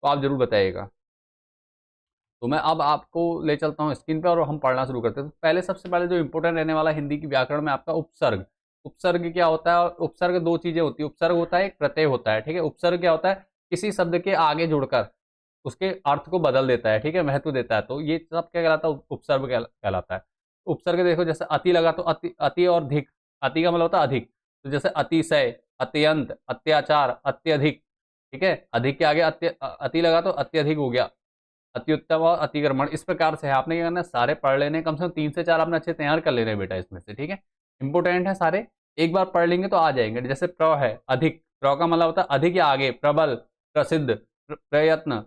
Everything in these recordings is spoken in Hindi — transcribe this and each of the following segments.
तो आप जरूर बताइएगा। तो मैं अब आपको ले चलता हूँ स्क्रीन पे और हम पढ़ना शुरू करते हैं। तो पहले सबसे पहले जो इंपॉर्टेंट रहने वाला हिंदी की व्याकरण में आपका उपसर्ग। उपसर्ग क्या होता है? उपसर्ग दो चीजें होती है, उपसर्ग होता है एक प्रत्यय होता है, ठीक है। उपसर्ग क्या होता है? किसी शब्द के आगे जुड़कर उसके अर्थ को बदल देता है, ठीक है, महत्व देता है, तो ये सब क्या कहलाता है? उपसर्ग कहलाता है। उपसर्ग देखो, जैसे अति लगा तो अति, अति और धिक। अति का मतलब होता है अधिक, तो जैसे अतिशय, अत्यंत, अत्याचार, अत्यधिक, ठीक है। अधिक के आगे अति लगा तो अत्यधिक हो गया, अत्युत्तम और अतिक्रमण। इस प्रकार से है, आपने क्या करना है, सारे पढ़ लेने, कम से कम 3 से 4 आपने अच्छे तैयार कर लेने बेटा इसमें से, ठीक है। इंपोर्टेंट है सारे, एक बार पढ़ लेंगे तो आ जाएंगे। जैसे प्र है, अधिक, प्र का मतलब होता है अधिक या आगे, प्रबल, प्रसिद्ध, प्रयत्न,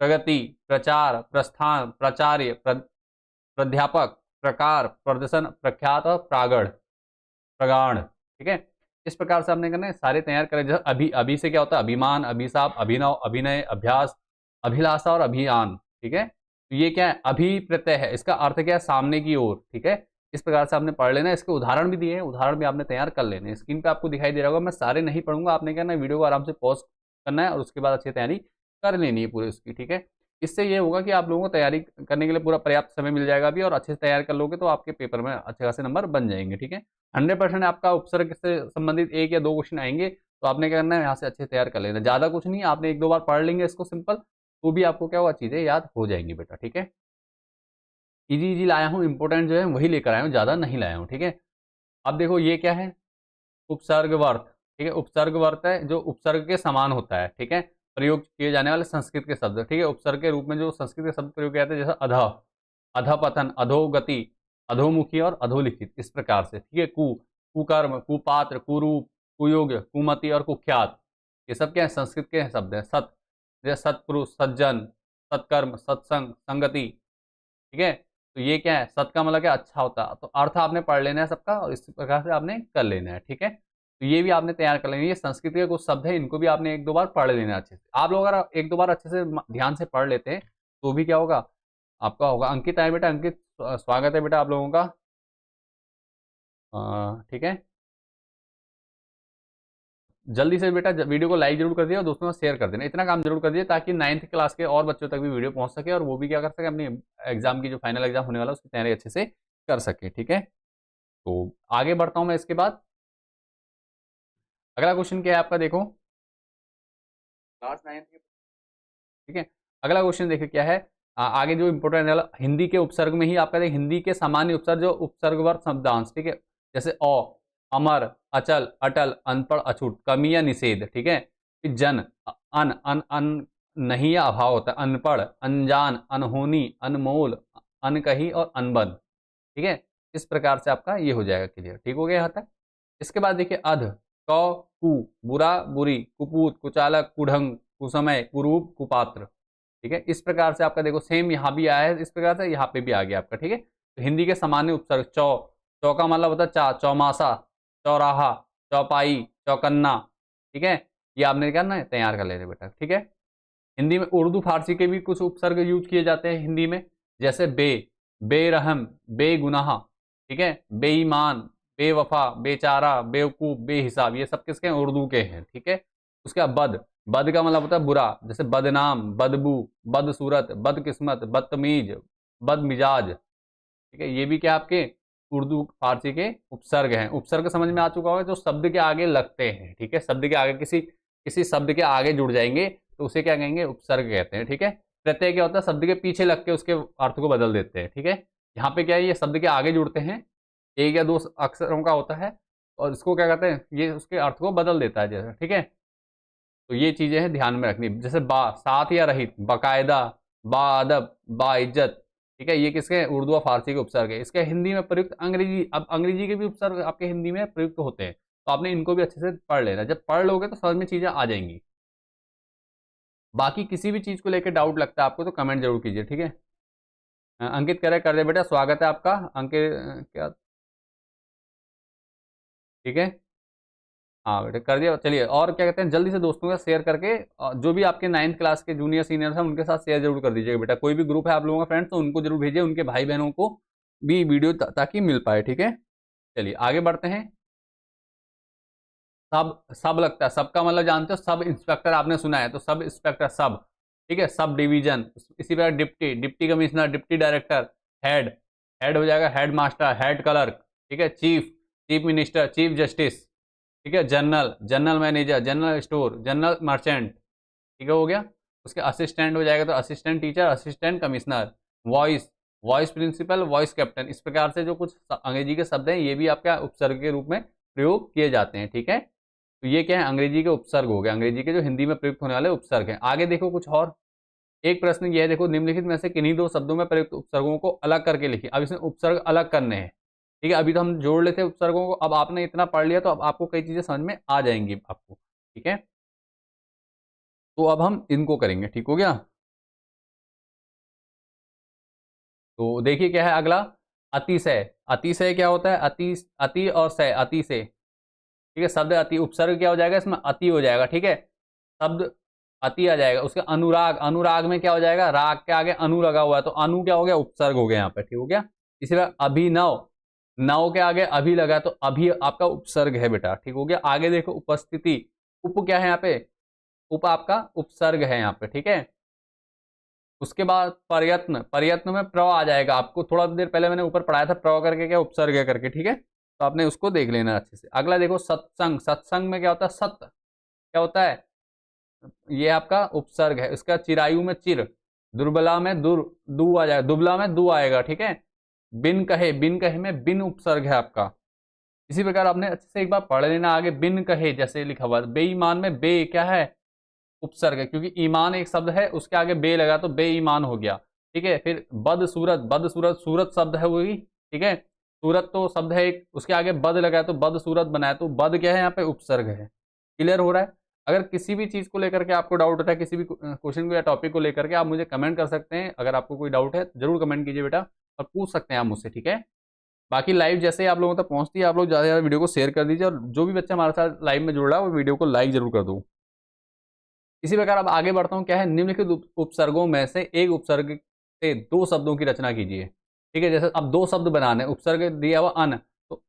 प्रगति, प्रचार, प्रस्थान, प्राचार्य, प्राध्यापक, प्रकार, प्रदर्शन, प्रख्यात और प्रागढ़, प्रगाढ़, ठीक है। इस प्रकार से आपने करना है, सारे तैयार करें। जैसे अभी, अभी से क्या होता है? अभिमान, अभिशाप, अभिनव, अभिनय, अभ्यास, अभिलाषा और अभियान, ठीक है। तो ये क्या है? अभी प्रत्यय है, इसका अर्थ क्या है? सामने की ओर, ठीक है। इस प्रकार से आपने पढ़ लेना है। इसके उदाहरण भी दिए हैं, उदाहरण भी आपने तैयार कर लेने हैं। स्क्रीन पे आपको दिखाई दे रहा होगा, मैं सारे नहीं पढ़ूंगा, आपने क्या करना है, वीडियो को आराम से पॉज करना है और उसके बाद अच्छी तैयारी कर लेनी है पूरी उसकी, ठीक है। इससे ये होगा कि आप लोगों को तैयारी करने के लिए पूरा पर्याप्त समय मिल जाएगा भी, और अच्छे से तैयार कर लोगे तो आपके पेपर में अच्छे खासे नंबर बन जाएंगे, ठीक है। 100% आपका उपसर्ग से संबंधित 1 या 2 क्वेश्चन आएंगे, तो आपने क्या करना है, यहाँ से अच्छे से तैयार कर लेना। ज्यादा कुछ नहीं, आपने 1-2 बार पढ़ लेंगे इसको सिंपल, तो भी आपको क्या होगा, चीजें याद हो जाएंगी बेटा, ठीक है। इजी इजी लाया हूँ, इंपोर्टेंट जो है वही लेकर आया हूँ, ज्यादा नहीं लाया हूँ, ठीक है। अब देखो ये क्या है? उपसर्गवर्त, ठीक है। उपसर्गवर्त है जो उपसर्ग के समान होता है, ठीक है। प्रयोग किए जाने वाले संस्कृत के शब्द, ठीक है। उपसर्ग के रूप में जो संस्कृत के शब्द प्रयोग किए जाते हैं, जैसे अध, अधपतन, अधोगति, अधोमुखी और अधोलिखित, इस प्रकार से, ठीक है। कुकर्म, कुपात्र, कुरूप, कुयोग्य, कुमति और कुख्यात, ये सब क्या है? संस्कृत के शब्द है। सत, जैसे सत्पुरुष, सज्जन, सत्कर्म, सत्संग, संगति, ठीक है। तो ये क्या है? सत का मतलब क्या? अच्छा होता है, तो अर्थ आपने पढ़ लेना है सबका, और इस प्रकार से आपने कर लेना है, ठीक है। तो ये भी आपने तैयार कर लेना है। ये संस्कृत के कुछ शब्द है, इनको भी आपने 1-2 बार पढ़ लेना है अच्छे से। आप लोग अगर 1-2 बार अच्छे से ध्यान से पढ़ लेते हैं, तो भी क्या होगा, आपका होगा। अंकित आए बेटा, अंकित स्वागत है बेटा आप लोगों का, ठीक है। जल्दी से बेटा वीडियो को लाइक जरूर कर दिया और दोस्तों में शेयर कर देना, इतना काम जरूर कर दिए, ताकि 9th क्लास के और बच्चों तक भी वीडियो पहुंच सके, और वो भी क्या कर सके, अपनी एग्जाम की जो फाइनल एग्जाम होने वाला है उसकी तैयारी अच्छे से कर सके, ठीक है। तो आगे बढ़ता हूं मैं इसके बाद। अगला क्वेश्चन क्या है आपका, देखो क्लास 9th के, ठीक है। अगला क्वेश्चन देखिए क्या है। आगे जो इंपोर्टेंट है, हिंदी के उपसर्ग में ही आपका देखिए, हिंदी के सामान्य उपसर्ग जो उपसर्गवर्त शब्दांश, ठीक है। जैसे अमर, अचल, अटल, अनपढ़, अछूत, कमी या निषेध, ठीक है। फिर जन, अन अन अन नहीं या अभाव होता है, अनपढ़, अनजान, अनहोनी, अनमोल, अनकही और अनबन, ठीक है। इस प्रकार से आपका ये हो जाएगा क्लियर, ठीक हो गया यहाँ तक। इसके बाद देखिए अध, कौ, कु, बुरा, बुरी, कुपूत, कुचालक, कुढंग, कुसमय, कुरूप, कुपात्र, ठीक है। इस प्रकार से आपका देखो सेम यहाँ भी आया है, इस प्रकार से यहाँ पे भी आ गया आपका, ठीक है। तो हिंदी के सामान्य उपसर्ग, चौ का मतलब होता है चौमासा, चौराहा, चौपाई, चौकन्ना, ठीक है। ये आपने क्या करना है, तैयार कर लेना बेटा, ठीक है। हिंदी में उर्दू फारसी के भी कुछ उपसर्ग यूज किए जाते हैं हिंदी में, जैसे बेरहम, बेगुनाह, ठीक है, बेईमान, बेवफा, बेचारा, बेवकूफ, बेहिसाब, ये सब किसके हैं? उर्दू के हैं, ठीक है। उसके बाद बद का मतलब होता है बुरा, जैसे बदनाम, बदबू, बदसूरत, बदकिस्मत, बदतमीज, बदमिजाज, ठीक है। ये भी क्या आपके उर्दू फारसी के उपसर्ग हैं। उपसर्ग समझ में आ चुका होगा, जो शब्द के आगे लगते हैं, ठीक है। शब्द के आगे किसी किसी शब्द के आगे जुड़ जाएंगे तो उसे क्या कहेंगे? उपसर्ग कहते हैं, ठीक है। प्रत्यय क्या होता है? शब्द के पीछे लग के उसके अर्थ को बदल देते हैं, ठीक है। यहाँ पे क्या है, ये शब्द के आगे जुड़ते हैं, 1 या 2 अक्षरों का होता है, और इसको क्या कहते हैं, ये उसके अर्थ को बदल देता है जैसे, ठीक है। तो ये चीजें हैं ध्यान में रखनी। जैसे साथ या रहित, बाकायदा, बाअदब, बाइज्जत, ठीक है। ये किसके? उर्दू और फारसी के उपसर्ग है। इसके हिंदी में प्रयुक्त अंग्रेजी, अब अंग्रेजी के भी उपसर्ग आपके हिंदी में प्रयुक्त होते हैं, तो आपने इनको भी अच्छे से पढ़ लेना। जब पढ़ लोगे तो समझ में चीजें आ जाएंगी। बाकी किसी भी चीज को लेकर डाउट लगता है आपको तो कमेंट जरूर कीजिए, ठीक है। अंकित करे कर दे बेटा, स्वागत है आपका अंकित, क्या, ठीक है। हाँ बेटा कर दिया, चलिए। और क्या कहते हैं, जल्दी से दोस्तों का शेयर करके, जो भी आपके 9th क्लास के जूनियर सीनियर हैं उनके साथ शेयर जरूर कर दीजिएगा बेटा। कोई भी ग्रुप है आप लोगों का फ्रेंड्स, तो उनको जरूर भेजिए, उनके भाई बहनों को भी वीडियो ताकि मिल पाए, ठीक है। चलिए आगे बढ़ते हैं। सब सब लगता है, सबका मतलब जानते हो, सब इंस्पेक्टर आपने सुना है, तो सब इंस्पेक्टर, सब ठीक है, सब डिवीजन। इसी प्रकार deputy, deputy commissioner, deputy director, head, head हो जाएगा हेड मास्टर, हेड क्लर्क, ठीक है, chief, chief minister, chief justice, ठीक है, general, general manager, general store, general merchant, ठीक है, हो गया। उसके असिस्टेंट हो जाएगा तो assistant teacher, assistant commissioner, vice, vice principal, vice captain. इस प्रकार से जो कुछ अंग्रेजी के शब्द हैं ये भी आपका उपसर्ग के रूप में प्रयोग किए जाते हैं, ठीक है। तो ये क्या है, अंग्रेजी के उपसर्ग हो गए, अंग्रेजी के जो हिंदी में प्रयुक्त होने वाले उपसर्ग हैं। आगे देखो कुछ और, एक प्रश्न ये है, देखो निम्नलिखित में से किन्हीं दो शब्दों में प्रयुक्त उपसर्गों को अलग करके लिखिए। अब इसमें उपसर्ग अलग करने हैं, ठीक है। अभी तो हम जोड़ लेते हैं उपसर्गों को, अब आपने इतना पढ़ लिया तो अब आपको कई चीजें समझ में आ जाएंगी आपको, ठीक है। तो अब हम इनको करेंगे, ठीक हो गया। तो देखिए क्या है अगला, अतिशय। अतिशय क्या होता है, अति, अति और सय, अतिशय, ठीक है। शब्द अति, उपसर्ग क्या हो जाएगा इसमें, अति हो जाएगा, ठीक है। शब्द अति आ जाएगा। उसके अनुराग, अनुराग में क्या हो जाएगा, राग के आगे अनु लगा हुआ है तो अनु क्या हो गया, उपसर्ग हो गया यहाँ पे, ठीक हो गया। इसी तरह अभिनव, नव के आगे अभी लगा है तो अभी आपका उपसर्ग है बेटा, ठीक हो गया। आगे देखो उपस्थिति, उप क्या है यहाँ पे, उप आपका उपसर्ग है यहाँ पे, ठीक है। उसके बाद प्रयत्न, प्रयत्न में प्र आ जाएगा। आपको थोड़ा देर पहले मैंने ऊपर पढ़ाया था प्र करके क्या उपसर्ग है करके, ठीक है। तो आपने उसको देख लेना अच्छे से। अगला देखो सत्संग, सत्संग में क्या होता है, सत्य क्या होता है, ये आपका उपसर्ग है। इसका चिरायु में चिर, दुर्बला में दुर, दू आ जाएगा, दुबला में दू आएगा, ठीक है। बिन कहे, बिन कहे में बिन उपसर्ग है आपका। इसी प्रकार आपने अच्छे से एक बार पढ़ लेना आगे, बिन कहे जैसे लिखा हुआ, बेईमान में बे क्या है, उपसर्ग है, क्योंकि ईमान एक शब्द है उसके आगे बे लगा तो बेईमान हो गया, ठीक है। फिर बद सूरत, बद सूरत, सूरत शब्द है वही, ठीक है। सूरत तो शब्द है एक, उसके आगे बद लगा तो बद सूरत बनाया तो बद क्या है यहाँ पे, उपसर्ग है। क्लियर हो रहा है। अगर किसी भी चीज को लेकर के आपको डाउट होता है, किसी भी क्वेश्चन को या टॉपिक को लेकर के, आप मुझे कमेंट कर सकते हैं। अगर आपको कोई डाउट है जरूर कमेंट कीजिए बेटा, और पूछ सकते हैं आप मुझसे, ठीक है। बाकी लाइव जैसे ही आप लोगों तक पहुंचती है, आप लोग ज़्यादा से ज़्यादा वीडियो को शेयर कर दीजिए, और जो भी बच्चा हमारे साथ लाइव में जुड़ रहा है वो वीडियो को लाइक जरूर कर दो। इसी प्रकार अब आगे बढ़ता हूँ, क्या है, निम्नलिखित उपसर्गों में से एक उपसर्ग से दो शब्दों की रचना कीजिए, ठीक है। जैसे अब दो शब्द बनाने, उपसर्ग दिया हुआ अन, तो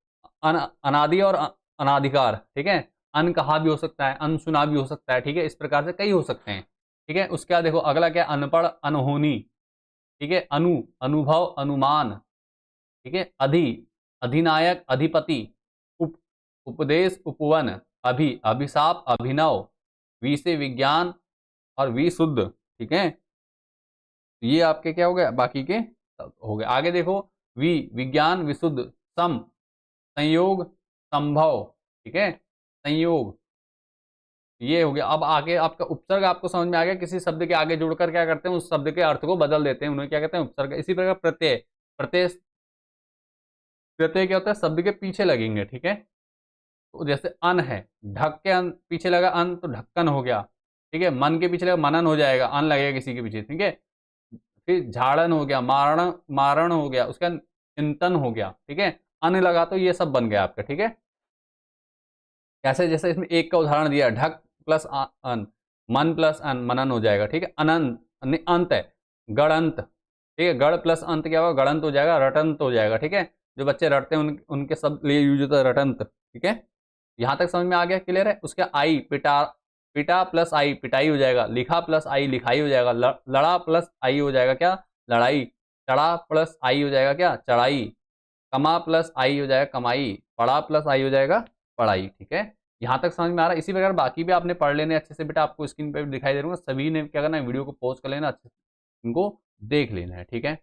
अन, अनादि और अनाधिकार, ठीक है। अन कहा भी हो सकता है, अनसुना भी हो सकता है, ठीक है। इस प्रकार से कई हो सकते हैं, ठीक है। उसके बाद देखो अगला क्या है, अनपढ़, अनहोनी, ठीक है। अनु, अनुभव, अनुमान, ठीक है। अधि, अधिनायक, अधिपति, उप, उपदेश, उपवन, अभि, अभिशाप, अभिनव, वी से विज्ञान, और वी शुद्ध, ठीक है। ये आपके क्या हो गया, बाकी के हो गए। आगे देखो, वी विज्ञान, विशुद्ध, सम संयोग, संभव, ठीक है, संयोग, ये हो गया। अब आगे आपका उपसर्ग आपको समझ में आ गया, किसी शब्द के आगे जुड़कर क्या करते हैं, उस शब्द के अर्थ को बदल देते हैं, उन्हें क्या कहते हैं, उपसर्ग। इसी प्रकार प्रत्यय, प्रत्यय, प्रत्यय क्या होता है, शब्द के पीछे लगेंगे, ठीक है। तो जैसे अन है, ढक के अन पीछे लगा अन तो ढक्कन हो गया, ठीक है। मन के पीछे लगा मनन हो जाएगा, अन लगेगा किसी के पीछे, ठीक है। फिर झाड़न हो गया, मारण, मारण हो गया, उसका चिंतन हो गया, ठीक है। अन लगा तो ये सब बन गया आपका, ठीक है। कैसे, जैसे इसमें एक का उदाहरण दिया, ढक प्लस अन, मन प्लस अन, मनन हो जाएगा, ठीक है। अनंत, अंत है, गणंत, ठीक है। गढ़ प्लस अंत क्या होगा, गणंत हो जाएगा, रटंत हो जाएगा, ठीक है। जो बच्चे रटते हैं उनके सब लिए यूज होता है रटंत, ठीक है। यहां तक समझ में आ गया, क्लियर है। उसके आई, पिटा, पिटा प्लस आई पिटाई हो जाएगा, लिखा प्लस आई लिखाई हो जाएगा, लड़ा प्लस आई हो जाएगा क्या, लड़ाई, चढ़ा प्लस आई हो जाएगा क्या, चढ़ाई, कमा प्लस आई हो जाएगा कमाई, पढ़ा प्लस आई हो जाएगा पढ़ाई, ठीक है। यहाँ तक समझ में आ रहा है। इसी प्रकार बाकी भी आपने पढ़ लेने अच्छे से बेटा, आपको स्क्रीन पे दिखाई दे रहा है, सभी ने क्या करना है, वीडियो को पॉज कर लेना, अच्छे से इनको देख लेना है, ठीक है।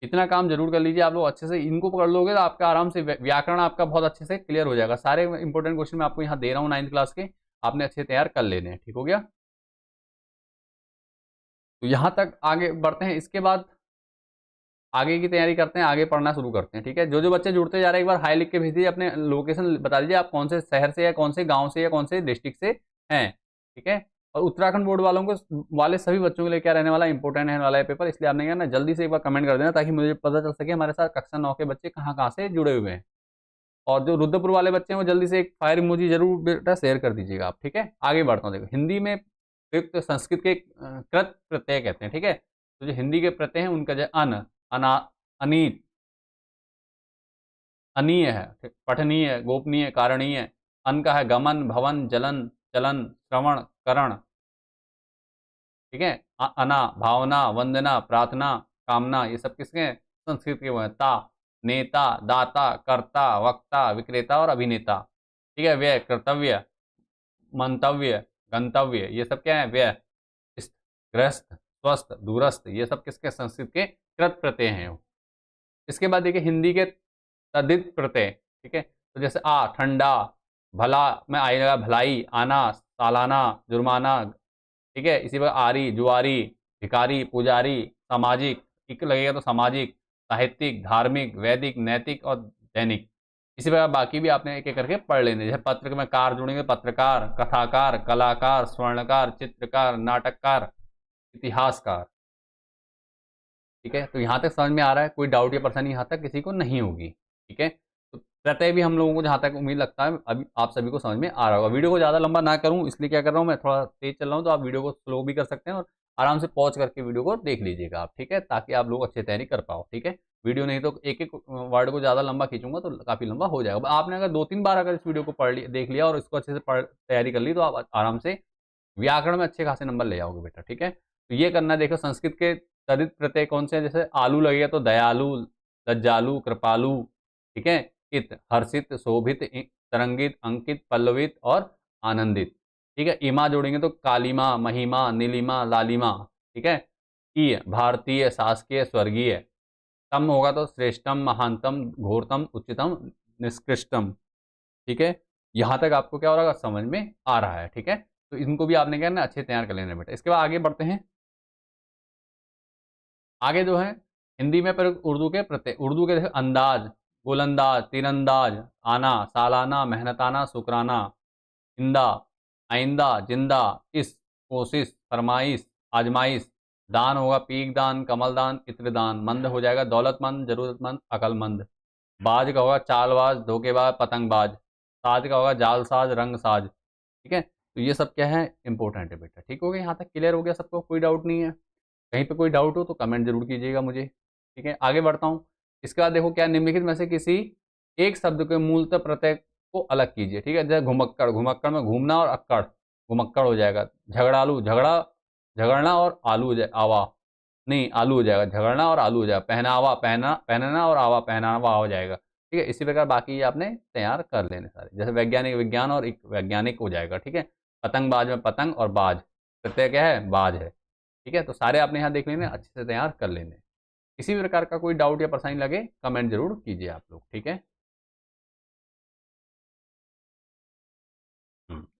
इतना काम जरूर कर लीजिए आप लोग, अच्छे से इनको पकड़ लोगे तो आपका आराम से व्याकरण आपका बहुत अच्छे से क्लियर हो जाएगा। सारे इंपॉर्टेंट क्वेश्चन मैं आपको यहाँ दे रहा हूँ 9th क्लास के, आपने अच्छे तैयार कर लेने हैं, ठीक हो गया। तो यहाँ तक आगे बढ़ते हैं, इसके बाद आगे की तैयारी करते हैं, आगे पढ़ना शुरू करते हैं, ठीक है। जो जो बच्चे जुड़ते जा रहे हैं एक बार हाई लिख के भेज दीजिए, अपने लोकेशन बता दीजिए, आप कौन से शहर से या कौन से गांव से या कौन से डिस्ट्रिक्ट से हैं, ठीक है। और उत्तराखंड बोर्ड वालों को, वाले सभी बच्चों के लिए क्या रहने वाला, इंपॉर्टेंट रहने वाला है पेपर, इसलिए आपने क्या ना जल्दी से एक बार कमेंट कर देना, ताकि मुझे पता चल सके हमारे साथ कक्षा 9 के बच्चे कहाँ कहाँ से जुड़े हुए हैं। और जो रुद्रपुर वाले बच्चे हैं वो जल्दी से एक फायर इमोजी जरूर बेटा शेयर कर दीजिएगा आप, ठीक है। आगे बढ़ता हूँ, देखो हिंदी में प्रयुक्त संस्कृत के कृत प्रत्यय कहते हैं, ठीक है। तो जो हिंदी के प्रत्यय हैं उनका जो अन, अना, अनीत, अनीय है, पठनीय, गोपनीय, कारणीय। अन का है गमन, भवन, जलन, चलन, श्रवण, करण, ठीक है। अना, भावना, वंदना, प्रार्थना, कामना, ये सब किसके हैं? संस्कृत के वो हैं। ता, नेता, दाता, कर्ता, वक्ता, विक्रेता और अभिनेता। ठीक है। व्यय, कर्तव्य, मंतव्य, गंतव्य, ये सब क्या है? व्यय। ग्रस्त, स्वस्थ, दूरस्थ, ये सब किसके? संस्कृत के कृत प्रत्यय हैं। इसके बाद देखिए हिंदी के तद्धित प्रत्यय। ठीक है। तो जैसे आ, ठंडा, भला में आई लगा भलाई, आना, सालाना, जुर्माना। ठीक है। इसी प्रकार आरी, जुआरी, भिखारी, पुजारी, सामाजिक, इक लगेगा तो सामाजिक, साहित्यिक, धार्मिक, वैदिक, नैतिक और दैनिक। इसी प्रकार बाकी भी आपने एक एक करके पढ़ लेने। जैसे पत्र में कार जुड़ेंगे, पत्रकार, कथाकार, कलाकार, स्वर्णकार, चित्रकार, नाटककार, इतिहासकार। ठीक है। तो यहाँ तक समझ में आ रहा है? कोई डाउट या परेशानी यहाँ तक किसी को नहीं होगी। ठीक है। तो प्रत्यय भी हम लोगों को जहाँ तक उम्मीद लगता है अभी आप सभी को समझ में आ रहा होगा। वीडियो को ज़्यादा लंबा ना करूँ इसलिए क्या कर रहा हूँ, मैं थोड़ा तेज चल रहा हूँ, तो आप वीडियो को स्लो भी कर सकते हैं और आराम से पॉज करके वीडियो को देख लीजिएगा आप। ठीक है। ताकि आप लोग अच्छी तैयारी कर पाओ। ठीक है। वीडियो नहीं तो एक एक वर्ड को ज़्यादा लंबा खींचूंगा तो काफ़ी लंबा हो जाएगा। आपने अगर 2-3 बार अगर इस वीडियो को पढ़ लिया, देख लिया और इसको अच्छे से तैयारी कर ली तो आप आराम से व्याकरण में अच्छे खासे नंबर ले आओगे बेटा। ठीक है। तो ये करना। देखो संस्कृत के तदित प्रत्यय कौन से हैं? जैसे आलू लगेगा तो दयालु, लज्जालु, कृपालु। ठीक है। इत, हर्षित, शोभित, तरंगित, अंकित, पल्लवित और आनंदित। ठीक है। इमा जोड़ेंगे तो कालिमा, महिमा, नीलिमा, लालिमा। ठीक है। ई, भारतीय, शासकीय, स्वर्गीय। तम होगा तो श्रेष्ठम, महानतम, घोरतम, उच्चतम, निष्कृष्टम। ठीक है। यहाँ तक आपको क्या हो रहा है? समझ में आ रहा है। ठीक है। तो इनको भी आपने क्या करना, अच्छे तैयार कर लेना बेटा। इसके बाद आगे बढ़ते हैं। आगे जो है हिंदी में पर उर्दू के प्रत्यय। उर्दू के जैसे अंदाज, गोलंदाज, तीरंदाज, आना, सालाना, मेहनताना, शुक्राना, इंदा, आइंदा, जिंदा, इस, कोशिश, फरमाइश, आजमाइश। दान होगा पीक दान, कमल दान, इत्र दान। मंद हो जाएगा दौलतमंद, जरूरतमंद, अकलमंद। बाज का होगा चालबाज, धोखेबाज, पतंगबाज। साज का होगा जालसाज, रंगसाज। ठीक है। तो ये सब क्या है? इंपॉर्टेंट है बेटा। ठीक हो गया? यहाँ तक क्लियर हो गया सबको? कोई डाउट नहीं है? कहीं पे कोई डाउट हो तो कमेंट जरूर कीजिएगा मुझे। ठीक है। आगे बढ़ता हूँ। इसके बाद देखो क्या, निम्नलिखित में से किसी एक शब्द के मूलतः प्रत्यय को अलग कीजिए। ठीक है। जैसे घुमक्कड़, घुमक्कड़ में घूमना और अक्कड़, घुमक्कड़ हो जाएगा। झगड़ालू, झगड़ा, झगड़ना और आलू हो जाए, आवा नहीं, आलू हो जाएगा। झगड़ना और आलू हो जाएगा। पहनावा, पहना, पहनना और आवा, पहनावा हो जाएगा। ठीक है। इसी प्रकार बाकी ये आपने तैयार कर लेने सारे। जैसे वैज्ञानिक, विज्ञान और एक वैज्ञानिक हो जाएगा। ठीक है। पतंगबाज में पतंग और बाज, प्रत्यय क्या है? बाज है। ठीक है। तो सारे आपने यहाँ देख लेने, अच्छे से तैयार कर लेने। किसी भी प्रकार का कोई डाउट या परेशानी लगे कमेंट जरूर कीजिए आप लोग। ठीक है।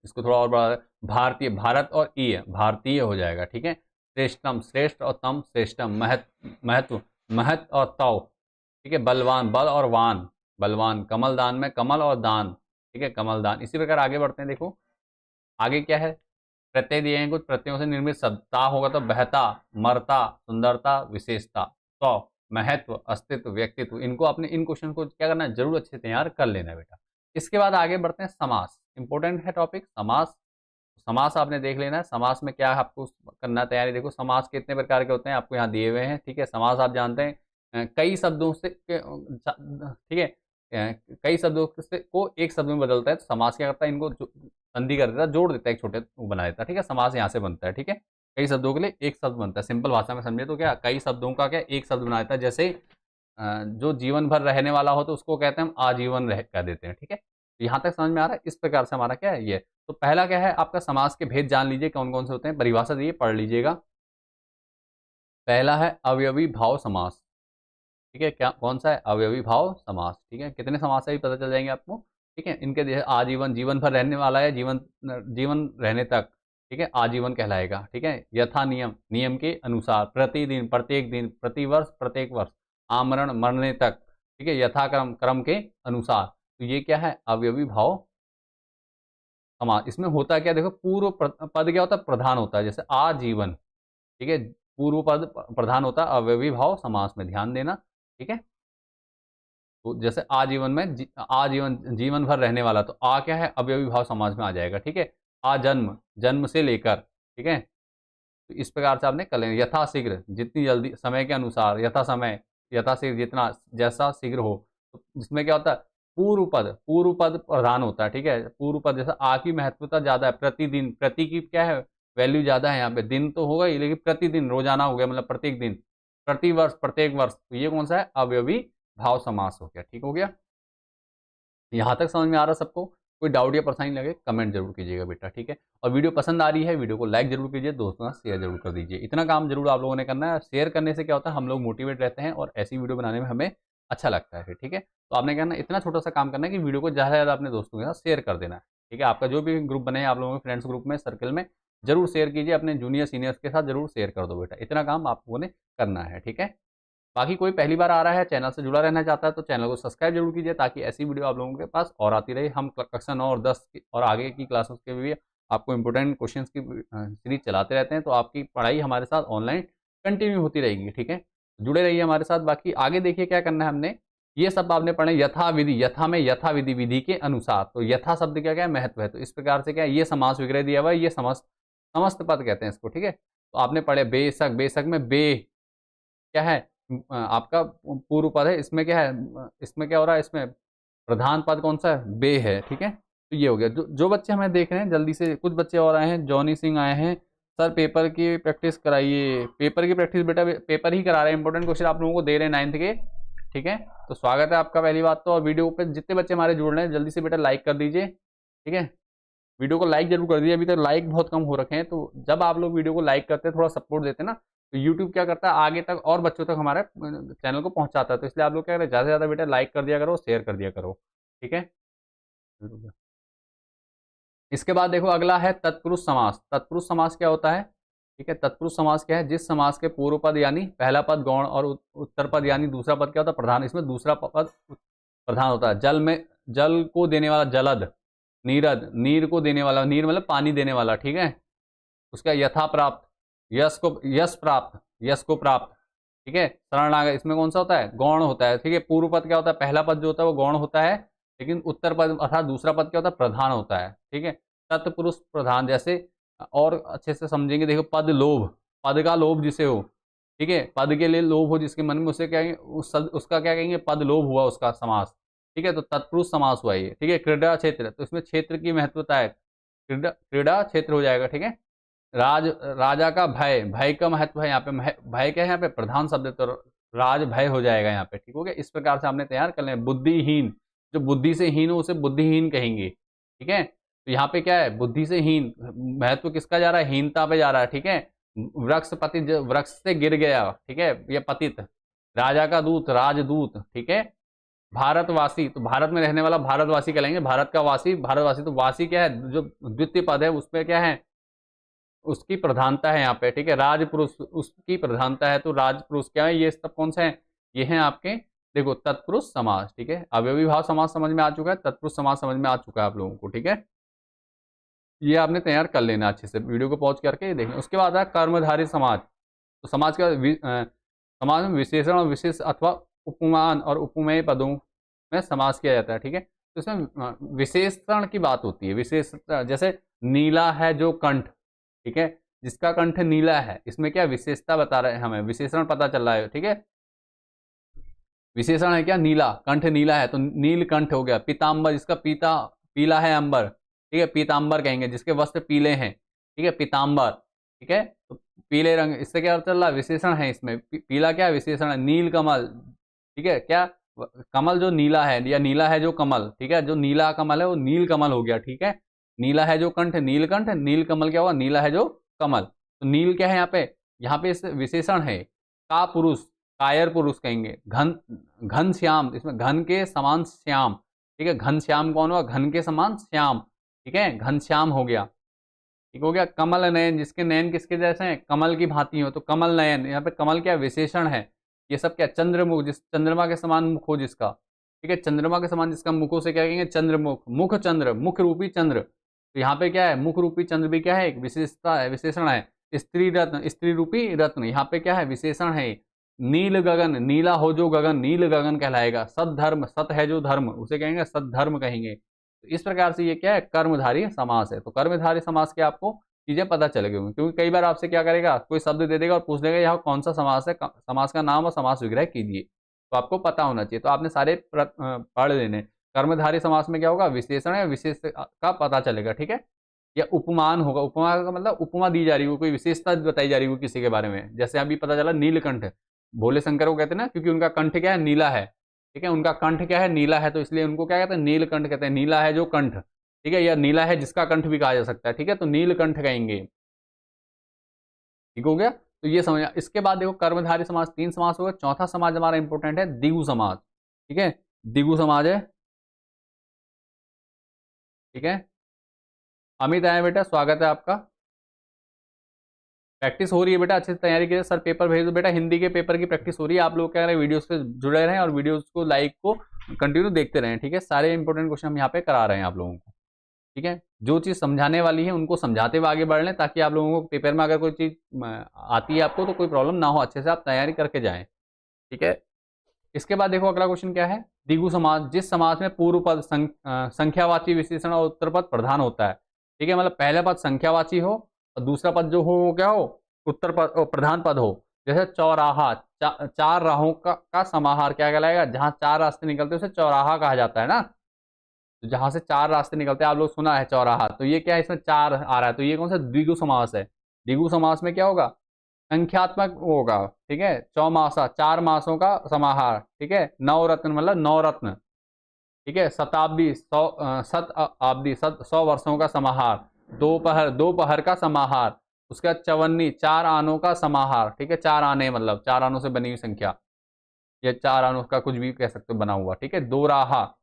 इसको थोड़ा और बढ़ा, भारतीय, भारत और ई है, भारतीय हो जाएगा। ठीक है। श्रेष्ठतम, श्रेष्ठ और तम, श्रेष्ठम। महत्व, महत्व और तव। ठीक है। बलवान, बल और वान, बलवान। कमल दान में कमल और दान। ठीक है। कमल दान। इसी प्रकार आगे बढ़ते हैं। देखो आगे क्या है, प्रत्यय दिए हैं कुछ प्रत्ययों से निर्मित शब्द। ता होगा तो बहता, मरता, सुंदरता, विशेषता। तो महत्व, अस्तित्व, व्यक्तित्व। इनको आपने, इन क्वेश्चन को क्या करना है? जरूर अच्छे से तैयार कर लेना है बेटा। इसके बाद आगे बढ़ते हैं। समास, इंपॉर्टेंट है टॉपिक समास। समास आपने देख लेना है। समास में क्या आपको करना है तैयारी। देखो समास कितने प्रकार के होते हैं आपको यहाँ दिए हुए हैं। ठीक है। समास आप जानते हैं कई शब्दों से ठीक है, कई शब्दों से को एक शब्द में बदलता है। तो समास क्या करता है? इनको संधि कर देता है, जोड़ देता है, एक छोटे वो बना देता है। ठीक है। समास यहाँ से बनता है। ठीक है। कई शब्दों के लिए एक शब्द बनता है। सिंपल भाषा में समझे तो क्या, कई शब्दों का क्या एक शब्द बना देता है। जैसे जो जीवन भर रहने वाला हो तो उसको कहते हैं हम आजीवन रह कह देते हैं। ठीक है। तो यहाँ तक समझ में आ रहा है? इस प्रकार से हमारा क्या है ये। तो पहला क्या है आपका, समास के भेद जान लीजिए कौन कौन से होते हैं। परिभाषा दी पढ़ लीजिएगा। पहला है अवयवी भाव समास। ठीक है। क्या कौन सा है? अवयवी भाव समास। ठीक है। कितने समास है ये पता चल जाएंगे आपको। ठीक है। इनके जैसे आजीवन, जीवन भर रहने वाला है, जीवन जीवन रहने तक। ठीक है। आजीवन कहलाएगा। ठीक है। यथा नियम, नियम के अनुसार। प्रतिदिन, प्रत्येक दिन, प्रतिवर्ष, प्रत्येक वर्ष। आमरण, मरने तक। ठीक है। यथाक्रम, क्रम के अनुसार। तो ये क्या है? अवयवी भाव समास। इसमें होता है क्या, देखो पूर्व पद क्या होता है? प्रधान होता है। जैसे आजीवन। ठीक है। पूर्व पद प्रधान होता है अवयवी भाव समास में, ध्यान देना। ठीक है। तो जैसे आजीवन में आजीवन, जीवन भर रहने वाला, तो आ क्या है? अवयवी भाव समाज में आ जाएगा। ठीक है। आजन्म, जन्म से लेकर। ठीक है। तो इस प्रकार से आपने कर लेना। यथाशीघ्र, जितनी जल्दी, समय के अनुसार। यथा समय, यथाशीघ्र, जितना, जैसा शीघ्र हो। तो इसमें क्या होता है? पूर्व पद, पूर्व पद प्रधान होता है। ठीक है। पूर्व पद जैसे आ की महत्वता ज्यादा है। प्रतिदिन, प्रति की क्या है? वैल्यू ज्यादा है यहाँ पे, दिन तो होगा ही लेकिन प्रतिदिन, रोजाना हो गया, मतलब प्रत्येक दिन, प्रतिवर्ष, प्रत्येक वर्ष, तो ये कौन सा है, अवयवी भाव समास हो गया। ठीक हो गया, यहाँ तक समझ में आ रहा सबको? कोई डाउट या परेशानी लगे कमेंट जरूर कीजिएगा बेटा, ठीक है। और वीडियो पसंद आ रही है, वीडियो को लाइक जरूर कीजिए, दोस्तों के साथ शेयर जरूर कर दीजिए। इतना काम जरूर आप लोगों ने करना है। शेयर करने से क्या होता है, हम लोग मोटिवेट रहते हैं और ऐसी वीडियो बनाने में हमें अच्छा लगता है फिर, ठीक है। तो आपने कहना इतना छोटा सा काम करना है कि वीडियो को ज़्यादा से ज़्यादा अपने दोस्तों के साथ शेयर कर देना है, ठीक है। आपका जो भी ग्रुप बने आप लोगों के फ्रेंड्स ग्रुप में, सर्कल में, जरूर शेयर कीजिए, अपने जूनियर सीनियर्स के साथ जरूर शेयर कर दो बेटा। इतना काम आप लोगों ने करना है, ठीक है। बाकी कोई पहली बार आ रहा है, चैनल से जुड़ा रहना चाहता है तो चैनल को सब्सक्राइब जरूर कीजिए, ताकि ऐसी वीडियो आप लोगों के पास और आती रहे। हम कक्षा 9 और 10 और आगे की क्लासेस के भी आपको इंपोर्टेंट क्वेश्चंस की सीरीज चलाते रहते हैं, तो आपकी पढ़ाई हमारे साथ ऑनलाइन कंटिन्यू होती रहेगी, ठीक है। जुड़े रहिए हमारे साथ। बाकी आगे देखिए क्या करना है हमने, ये सब आपने पढ़े यथा विधि, यथा में यथा विधि, विधि के अनुसार। तो यथा शब्द क्या क्या है, महत्व है। तो इस प्रकार से क्या है, ये समास विग्रह दिया हुआ है, ये समस्त समस्त पद कहते हैं इसको, ठीक है। तो आपने पढ़े बेशक, बेशक में बे क्या है, आपका पूर्व पद है। इसमें क्या है, इसमें क्या हो रहा है, इसमें प्रधान पद कौन सा है, बे है, ठीक है। तो ये हो गया। जो बच्चे हमें देख रहे हैं जल्दी से, कुछ बच्चे और आए हैं, जॉनी सिंह आए हैं, सर पेपर की प्रैक्टिस कराइए। पेपर की प्रैक्टिस बेटा पेपर ही करा रहे हैं, इंपॉर्टेंट क्वेश्चन आप लोगों को दे रहे हैं 9th के, ठीक है। तो स्वागत है आपका पहली बात तो। और वीडियो पे जितने बच्चे हमारे जुड़ रहे हैं जल्दी से बेटा लाइक कर दीजिए, ठीक है। वीडियो को लाइक जरूर कर दीजिए, अभी तक लाइक बहुत कम हो रखे हैं। तो जब आप लोग वीडियो को लाइक करते हैं, थोड़ा सपोर्ट देते हैं ना, तो यूट्यूब क्या करता है, आगे तक और बच्चों तक हमारे चैनल को पहुंचाता है। तो इसलिए आप लोग क्या करें, ज़्यादा से ज़्यादा बेटा लाइक कर दिया करो, शेयर कर दिया करो, ठीक है। इसके बाद देखो अगला है तत्पुरुष समास। तत्पुरुष समास क्या होता है, ठीक है। तत्पुरुष समास क्या है, जिस समास के पूर्व पद यानी पहला पद गौण और उत्तर पद यानी दूसरा पद क्या होता है, प्रधान। इसमें दूसरा पद प्रधान होता है। जल में, जल को देने वाला जलद, नीरद, नीर को देने वाला, नीर मतलब पानी देने वाला, ठीक है। उसका यथा प्राप्त, यश को, यश प्राप्त, यश को प्राप्त, ठीक है। शरणागत, इसमें कौन सा होता है, गौण होता है, ठीक है। पूर्व पद क्या होता है, पहला पद जो होता है वो गौण होता है, लेकिन उत्तर पद अर्थात दूसरा पद क्या होता है, प्रधान होता है, ठीक है। तत्पुरुष प्रधान, जैसे और अच्छे से समझेंगे, देखो पद लोभ, पद का लोभ जिसे हो, ठीक है, पद के लिए लोभ हो जिसके मन में, उसे क्या कहेंगे, उसका क्या कहेंगे, पद लोभ हुआ उसका समास, ठीक है। तो तत्पुरुष समास हुआ ये, ठीक है। क्रीड़ा क्षेत्र, तो इसमें क्षेत्र की महत्वता है, क्रीड़ा, क्रीड़ा क्षेत्र हो जाएगा, ठीक है। राजा का भय, भय का महत्व है यहाँ पे, भय क्या है यहाँ पे, प्रधान शब्द है, तो राज भय हो जाएगा यहाँ पे, ठीक हो गया। इस प्रकार से हमने तैयार कर लें। बुद्धिहीन, जो बुद्धि से हीन हो उसे बुद्धिहीन कहेंगे, ठीक है। तो यहाँ पे क्या है, बुद्धि से हीन, महत्व किसका जा रहा है, हीनता पे जा रहा है, ठीक है। वृक्ष पतित, वृक्ष से गिर गया, ठीक है, ये पतित। राजा का दूत, राजदूत, ठीक है। भारतवासी, तो भारत में रहने वाला भारतवासी कहलाएंगे, भारत का वासी, भारतवासी। तो वासी क्या है, जो द्वितीय पद है उसमें क्या है, उसकी प्रधानता है यहाँ पे, ठीक है। राजपुरुष, उसकी प्रधानता है, तो राजपुरुष क्या है, ये सब कौन से हैं, ये हैं आपके, देखो तत्पुरुष समास, ठीक है। अवयवी भाव समास समझ में आ चुका है, तत्पुरुष समास समझ में आ चुका है आप लोगों को, ठीक है। ये आपने तैयार कर लेना अच्छे से, वीडियो को पॉज करके देखना। उसके बाद है कर्मधारी समाज। तो समाज का समाज में विशेषण और विशेष अथवा उपमान और उपमेय पदों में समास किया जाता है, ठीक है। तो इसमें विशेषण की बात होती है, विशेष, जैसे नीला है जो कंठ, ठीक है, जिसका कंठ नीला है, इसमें क्या विशेषता बता रहे हैं हमें, विशेषण पता चल रहा है, ठीक है। विशेषण है क्या, नीला, कंठ नीला है तो नील कंठ हो गया। पीताम्बर, जिसका पीता पीला है अंबर, ठीक है, पीताम्बर कहेंगे। जिसके वस्त्र पीले हैं, ठीक है, पीताम्बर, ठीक है। तो पीले रंग, इससे क्या चल रहा है, विशेषण है इसमें। पीला क्या विशेषण है, नील कमल, ठीक है। क्या, कमल जो नीला है, या नीला है जो कमल, ठीक है, जो नीला कमल है वो नील कमल हो गया, ठीक है। नीला है जो कंठ, नीलकंठ, नील कमल क्या हुआ, नीला है जो कमल। तो नील क्या है यहाँ पे इस विशेषण है। का पुरुष, कायर पुरुष कहेंगे। घन, घन श्याम, इसमें घन के समान श्याम, ठीक है। घन श्याम कौन हुआ, घन के समान श्याम, ठीक है, घन श्याम हो गया, ठीक हो गया। कमल नयन, जिसके नयन किसके जैसे हैं, कमल की भांति हो, तो कमल नयन, यहाँ पे कमल क्या विशेषण है। ये सब क्या, चंद्रमुख, जिस चंद्रमा के समान मुख हो जिसका, ठीक है, चंद्रमा के समान जिसका मुख हो, से क्या कहेंगे, चंद्रमुख, मुख चंद्र, मुख रूपी चंद्र। तो यहाँ पे क्या है, मुख रूपी चंद्र भी क्या है, एक विशेषता है, विशेषण है। स्त्री रत्न, स्त्री रूपी रत्न, यहाँ पे क्या है, विशेषण है। नील गगन, नीला हो जो गगन, नील गगन कहलाएगा। सद्धर्म, सत है जो धर्म, उसे कहेंगे सद्धर्म कहेंगे। तो इस प्रकार से ये क्या है, कर्मधारी समास है। तो कर्मधारी समास के आपको चीजें पता चल गई, क्योंकि कई बार आपसे क्या करेगा, कोई शब्द दे देगा और पूछ लेगा यहाँ कौन सा समास है, समास का नाम और समास विग्रह कीजिए। तो आपको पता होना चाहिए। तो आपने सारे पढ़ लेने। कर्मधारी समास में क्या होगा, विशेषण या विशेष का पता चलेगा, ठीक है। या उपमान होगा। उपमा का मतलब उपमा दी जा रही हो, कोई विशेषता बताई जा रही हो किसी के बारे में। जैसे अभी पता चला नीलकंठ, भोले शंकर को कहते हैं ना, क्योंकि उनका कंठ क्या है, नीला है। ठीक है, उनका कंठ क्या है, नीला है, तो इसलिए उनको क्या कहते हैं, नीलकंठ कहते हैं। नीला है जो कंठ, ठीक है, या नीला है जिसका कंठ भी कहा जा सकता है। ठीक है, तो नीलकंठ कहेंगे। ठीक हो गया, तो ये समझ। इसके बाद देखो कर्मधारय समास, 3 समास हो गए। चौथा समाज हमारा इंपॉर्टेंट है द्विगु समाज। ठीक है, द्विगु समाज है। ठीक है, अमित आए बेटा, स्वागत है आपका। प्रैक्टिस हो रही है बेटा, अच्छे से तैयारी कीजिए। सर पेपर भेज दो बेटा, हिंदी के पेपर की प्रैक्टिस हो रही है। आप लोग क्या करें, वीडियोस से जुड़े रहें और वीडियोस को लाइक को कंटिन्यू देखते रहें। ठीक है, सारे इंपॉर्टेंट क्वेश्चन हम यहाँ पे करा रहे हैं आप लोगों को। ठीक है, जो चीज़ समझाने वाली है उनको समझाते हुए आगे बढ़ लें, ताकि आप लोगों को पेपर में अगर कोई चीज़ आती है आपको तो कोई प्रॉब्लम ना हो, अच्छे से आप तैयारी करके जाएं। ठीक है, इसके बाद देखो अगला क्वेश्चन क्या है। द्विगु समाज, जिस समाज में पूर्व पद संख्यावाची विशेषण और उत्तर पद प्रधान होता है। ठीक है, मतलब पहला पद संख्यावाची हो और दूसरा पद जो हो वो क्या हो, उत्तर पद प्रधान पद हो। जैसे चौराहा, चार राहों का समाहार क्या कहलाएगा, जहां 4 रास्ते निकलते हैं उसे चौराहा कहा जाता है ना। तो जहां से 4 रास्ते निकलते हैं, आप लोग सुना है चौराहा, तो ये क्या है, इसमें 4 आ रहा है, तो ये कौन सा द्विगु समास है। द्विगु समास में क्या होगा, संख्यात्मक होगा। ठीक है, चौमासा, 4 मासों का समाहार। ठीक है, नवरत्न मतलब 9 रत्न। ठीक है, शताब्दी, 100 वर्षों का समाहार। दोपहर, दोपहर का समाहार। उसके बाद चवन्नी, 4 आनों का समाहार। ठीक है, 4 आने मतलब 4 आनों से बनी हुई संख्या, या 4 आनों का कुछ भी कह सकते हो बना हुआ। ठीक है, दो राहा।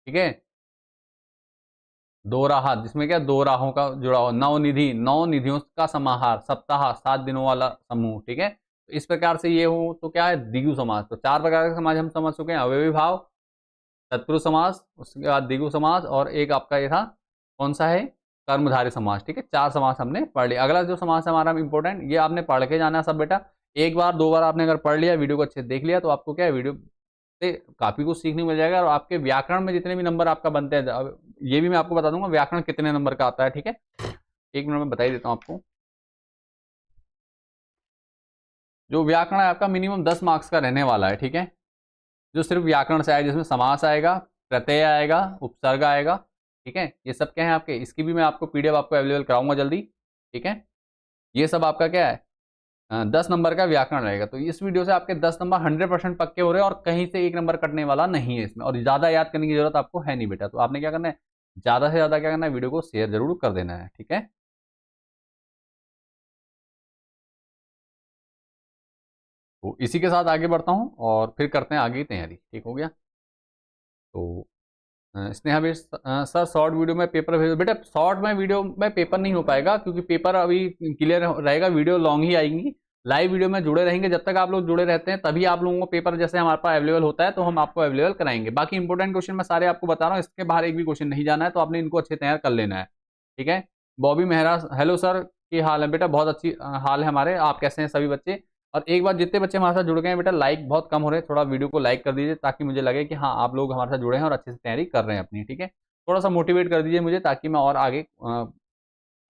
ठीक है, दो राहा, जिसमें क्या, 2 राहों का जुड़ा हुआ। नवनिधि, 9 निधियों का समाहार। सप्ताह, 7 दिनों वाला समूह। ठीक है, तो इस प्रकार से ये हो तो क्या है, द्विगु समास। तो 4 प्रकार का समाज हम समझ चुके हैं, अवयवी भाव, तत्पुरुष समास, उसके बाद द्विगु समास, और एक आपका ये था कौन सा है, कर्मधारय समास। ठीक है, 4 समास हमने पढ़ लिया। अगला जो समास है हमारा इंपॉर्टेंट, ये आपने पढ़ के जाना है सब बेटा। एक बार 2 बार आपने अगर पढ़ लिया, वीडियो को अच्छे से देख लिया, तो आपको क्या है, वीडियो से काफी कुछ सीखने मिल जाएगा। और आपके व्याकरण में जितने भी नंबर आपका बनते हैं, अब ये भी मैं आपको बता दूंगा व्याकरण कितने नंबर का आता है। ठीक है, 1 मिनट में बता ही देता हूँ आपको। जो व्याकरण है आपका मिनिमम 10 मार्क्स का रहने वाला है। ठीक है, जो सिर्फ व्याकरण से आएगा, जिसमें समास आएगा, प्रत्यय आएगा, उपसर्ग आएगा। ठीक है, ये सब क्या है आपके, इसकी भी मैं आपको पीडीएफ आपको अवेलेबल कराऊंगा जल्दी। ठीक है, ये सब आपका क्या है, 10 नंबर का व्याकरण रहेगा। तो इस वीडियो से आपके 10 नंबर 100% पक्के हो रहे हैं, और कहीं से 1 नंबर कटने वाला नहीं है इसमें। और ज्यादा याद करने की जरूरत आपको है नहीं बेटा। तो आपने क्या करना है, ज्यादा से ज्यादा क्या करना है, वीडियो को शेयर जरूर कर देना है। ठीक है, तो इसी के साथ आगे बढ़ता हूँ और फिर करते हैं आगे की तैयारी। ठीक हो गया, तो स्नेहा भी सर शॉर्ट वीडियो में पेपर भेजो बेटा। शॉर्ट में वीडियो में पेपर नहीं हो पाएगा, क्योंकि पेपर अभी क्लियर रहेगा, वीडियो लॉन्ग ही आएंगी। लाइव वीडियो में जुड़े रहेंगे, जब तक आप लोग जुड़े रहते हैं तभी आप लोगों को पेपर जैसे हमारे पास अवेलेबल होता है तो हम आपको अवेलेबल कराएंगे। बाकी इंपॉर्टेंट क्वेश्चन मैं सारे आपको बता रहा हूँ, इसके बाहर एक भी क्वेश्चन नहीं जाना है, तो आपने इनको अच्छे तैयार कर लेना है। ठीक है, बॉबी मेहरा, हेलो सर, की हाल है बेटा, बहुत अच्छी हाल है हमारे। आप कैसे हैं सभी बच्चे। और एक बार जितने बच्चे हमारे साथ जुड़ गए हैं बेटा, लाइक बहुत कम हो रहे हैं, थोड़ा वीडियो को लाइक कर दीजिए, ताकि मुझे लगे कि हाँ आप लोग हमारे साथ जुड़े हैं और अच्छे से तैयारी कर रहे हैं अपनी। ठीक है, थोड़ा सा मोटिवेट कर दीजिए मुझे, ताकि मैं और आगे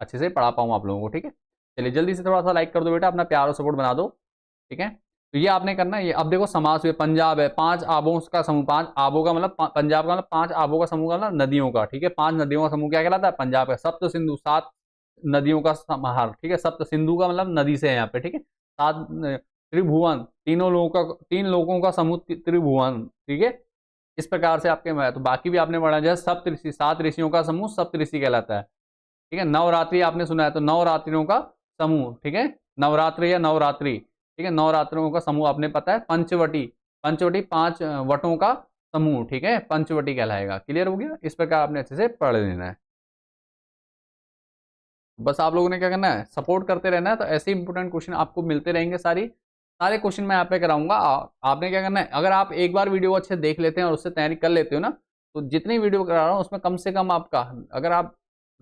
अच्छे से पढ़ा पाऊँ आप लोगों को। ठीक है, चलिए जल्दी से थोड़ा सा लाइक कर दो बेटा, अपना प्यार और सपोर्ट बना दो। ठीक है, तो ये आपने करना है। ये अब देखो समास हुए, पंजाब है, 5 आबों का समूह। 5 आबों का मतलब पंजाब का मतलब 5 आबों का समूह का मतलब नदियों का। ठीक है, 5 नदियों का समूह क्या कहलाता है, पंजाब का। सप्त सिंधु, 7 नदियों का समाहार। ठीक है, सप्त सिंधु का मतलब नदी से है यहाँ पे। ठीक है, 7 त्रिभुवन, 3 लोगों का समूह त्रिभुवन। ठीक है, इस प्रकार से आपके में। तो बाकी भी आपने पढ़ा, जैसे सप्त ऋषि, 7 ऋषियों का समूह सप्त ऋषि कहलाता है। ठीक है, नवरात्रि आपने सुना है, तो नवरात्रियों का समूह। ठीक है, नवरात्रि या नवरात्रि। ठीक है, नवरात्रों का समूह आपने पता है पंचवटी। पंचवटी 5 वटों का समूह। ठीक है, पंचवटी कहलाएगा। क्लियर हो गया, इस प्रकार आपने अच्छे से पढ़ लेना है। बस आप लोगों ने क्या करना है, सपोर्ट करते रहना है, तो ऐसे इंपोर्टेंट क्वेश्चन आपको मिलते रहेंगे। सारे क्वेश्चन मैं यहाँ पे कराऊंगा। आपने क्या करना है, अगर आप एक बार वीडियो अच्छे देख लेते हैं और उससे तैयारी कर लेते हो ना, तो जितनी वीडियो करा रहा हूँ उसमें कम से कम आपका, अगर आप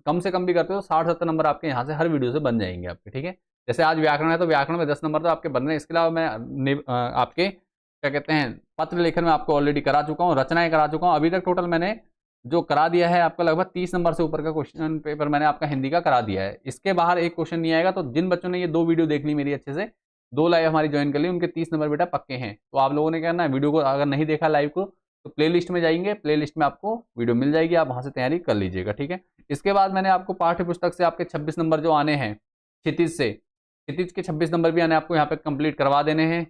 कम से कम भी करते हो, 60-70 नंबर आपके यहाँ से हर वीडियो से बन जाएंगे आपके। ठीक है, जैसे आज व्याकरण है तो व्याकरण में 10 नंबर तो आपके बन रहे हैं। इसके अलावा मैं आपके क्या कहते हैं, पत्र लेखन में आपको ऑलरेडी करा चुका हूँ, रचनाएं करा चुका हूँ। अभी तक टोटल मैंने जो करा दिया है आपका, लगभग 30 नंबर से ऊपर का क्वेश्चन पेपर मैंने आपका हिंदी का करा दिया है। इसके बाहर एक क्वेश्चन नहीं आएगा। तो जिन बच्चों ने ये 2 वीडियो देख ली मेरी अच्छे से, 2 लाइव हमारी ज्वाइन कर ली, उनके 30 नंबर बेटा पक्के हैं। तो आप लोगों ने क्या करना है, वीडियो को अगर नहीं देखा लाइव को, तो प्लेलिस्ट में जाएंगे, प्लेलिस्ट में आपको वीडियो मिल जाएगी, आप वहां से तैयारी कर लीजिएगा, ठीक है। इसके बाद मैंने आपको पाठ्य पुस्तक से आपके 26 नंबर जो आने हैं क्षितिज से, क्षितिज के 26 नंबर भी आने आपको यहाँ पे कंप्लीट करवा देने हैं।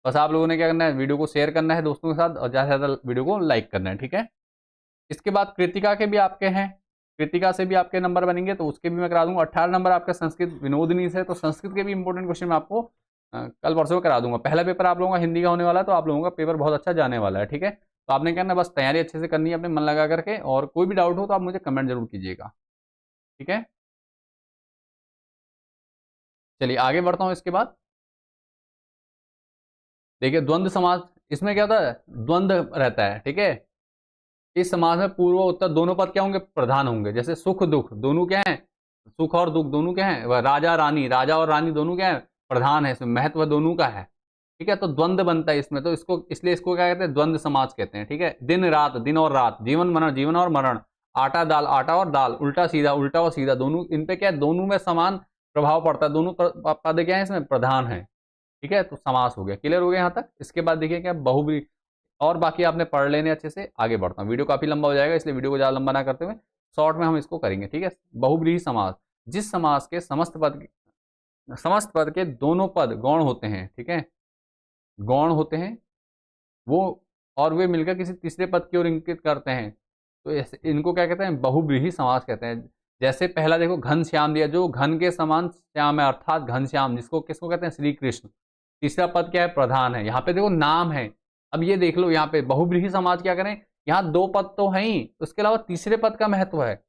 बस आप लोगों ने क्या करना है, वीडियो को शेयर करना है दोस्तों के साथ और ज़्यादा से ज़्यादा वीडियो को लाइक करना है, ठीक है। इसके बाद कृतिका के भी आपके हैं, कृतिका से भी आपके नंबर बनेंगे, तो उसके भी मैं करा दूंगा। 18 नंबर आपका संस्कृत विनोदनी से, तो संस्कृत के भी इंपॉर्टेंट क्वेश्चन मैं आपको कल परसों करा दूंगा। पहला पेपर आप लोगों का हिंदी का होने वाला है, तो आप लोगों का पेपर बहुत अच्छा जाने वाला है, ठीक है। तो आपने क्या करना, बस तैयारी अच्छे से करनी है अपने मन लगा करके, और कोई भी डाउट हो तो आप मुझे कमेंट जरूर कीजिएगा, ठीक है। चलिए आगे बढ़ता हूँ। इसके बाद देखिए द्वंद्व समास, इसमें क्या होता है, द्वंद्व रहता है, ठीक है। इस समास में पूर्व और उत्तर दोनों पद क्या होंगे, प्रधान होंगे। जैसे सुख दुख दोनों क्या हैं, सुख और दुख दोनों क्या हैं, राजा रानी, राजा और रानी दोनों क्या है, प्रधान है, इसमें महत्व दोनों का है, ठीक है। तो द्वंद्व बनता है इसमें, तो इसको इसलिए इसको क्या कहते हैं, द्वंद्व समास कहते हैं, ठीक है। दिन रात, दिन और रात, जीवन मरण, जीवन और मरण, आटा दाल, आटा और दाल, उल्टा सीधा, उल्टा और सीधा, दोनों इन पे क्या है, दोनों में समान प्रभाव पड़ता है, दोनों पद क्या है इसमें, प्रधान है, ठीक है। तो समास हो गया, क्लियर हो गया यहाँ तक। इसके बाद देखिए क्या बहुब्रीहि, और बाकी आपने पढ़ लेने अच्छे से। आगे बढ़ता हूँ, वीडियो काफी लंबा हो जाएगा, इसलिए वीडियो को ज्यादा लंबा ना करते हुए शॉर्ट में हम इसको करेंगे, ठीक है। बहुब्रीहि समास, जिस समास के समस्त पद के दोनों पद गौण होते हैं, ठीक है, गौण होते हैं वो, और वे मिलकर किसी तीसरे पद की ओर इंगित करते हैं, तो इनको क्या कहते हैं, बहुब्रीहि समास कहते हैं। जैसे पहला देखो घन श्याम दिया, जो घन के समान श्याम है, अर्थात घन श्याम, जिसको किसको कहते हैं, श्री कृष्ण। तीसरा पद क्या है, प्रधान है। यहाँ पे देखो नाम है। अब ये देख लो, यहाँ पे बहुब्रीहि समाज क्या करें, यहाँ दो पद तो हैं ही, उसके अलावा तीसरे पद का महत्व है।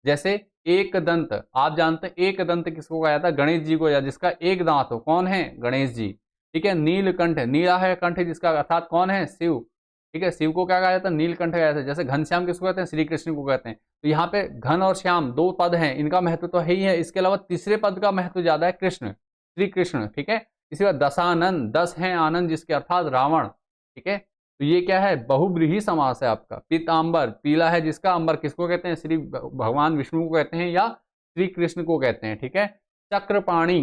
जैसे एक दंत, आप जानते हैं एक दंत किसको कहा जाता है, गणेश जी को, या जिसका एक दांत हो, कौन है, गणेश जी, ठीक है। नीलकंठ, नीला है कंठ जिसका, अर्थात कौन है, शिव, ठीक है। शिव को क्या कहा जाता है, नीलकंठ कहा जाता है। जैसे घनश्याम किसको कहते हैं, श्री कृष्ण को कहते हैं। तो यहाँ पे घन और श्याम दो पद हैं, इनका महत्व तो है ही है, इसके अलावा तीसरे पद का महत्व ज्यादा है, कृष्ण, श्री कृष्ण, ठीक है। इसी बात दशानंद, 10 हैं आनंद जिसके, अर्थात रावण, ठीक है। तो ये क्या है, बहुब्रीहि समास है आपका। पीतांबर, पीला है जिसका, अंबर किसको कहते हैं, श्री भगवान विष्णु को कहते हैं या श्री कृष्ण को कहते हैं, ठीक है। चक्रपाणी,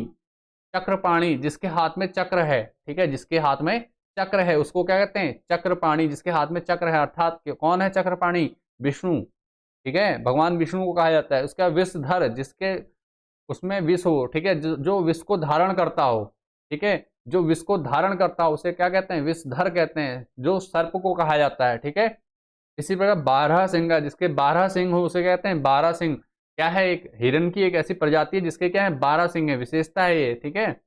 चक्रपाणी जिसके हाथ में चक्र है, ठीक है, जिसके हाथ में चक्र है उसको क्या कहते हैं, चक्रपाणी, जिसके हाथ में चक्र है, अर्थात कौन है चक्रपाणी, विष्णु, ठीक है, भगवान विष्णु को कहा जाता है। उसका विषधर, जिसके उसमें विष हो, ठीक है, जो विष को धारण करता हो, ठीक है, जो विष को धारण करता हो उसे क्या कहते हैं, विषधर कहते हैं, जो सर्प को कहा जाता है, ठीक है। इसी प्रकार 12 सिंह, जिसके 12 सिंह हो उसे कहते हैं 12 सिंह। क्या है, एक हिरण की एक ऐसी प्रजाति है जिसके क्या है, 12 सिंह है, विशेषता है ये, ठीक है,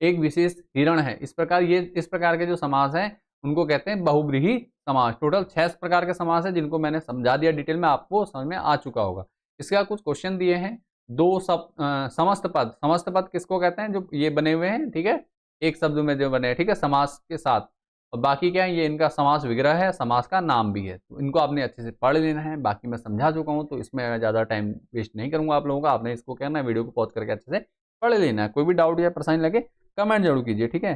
एक विशेष हिरण है। इस प्रकार ये, इस प्रकार के जो समास हैं उनको कहते हैं बहुब्रीहि समास। टोटल 6 प्रकार के समास है, जिनको मैंने समझा दिया डिटेल में, आपको समझ में आ चुका होगा। इसके बाद कुछ क्वेश्चन दिए हैं। समस्त पद, समस्त पद किसको कहते हैं, जो ये बने हुए हैं, ठीक है, एक शब्द में जो बने हैं, ठीक है, समास के साथ। और बाकी क्या है, ये इनका समास विग्रह है, समास का नाम भी है, तो इनको आपने अच्छे से पढ़ लेना है। बाकी मैं समझा चुका हूँ, तो इसमें ज़्यादा टाइम वेस्ट नहीं करूंगा आप लोगों का। आपने इसको कहना है, वीडियो को पॉज करके अच्छे से पढ़ लेना है। कोई भी डाउट या परेशानी लगे कमेंट जरूर कीजिए, ठीक है,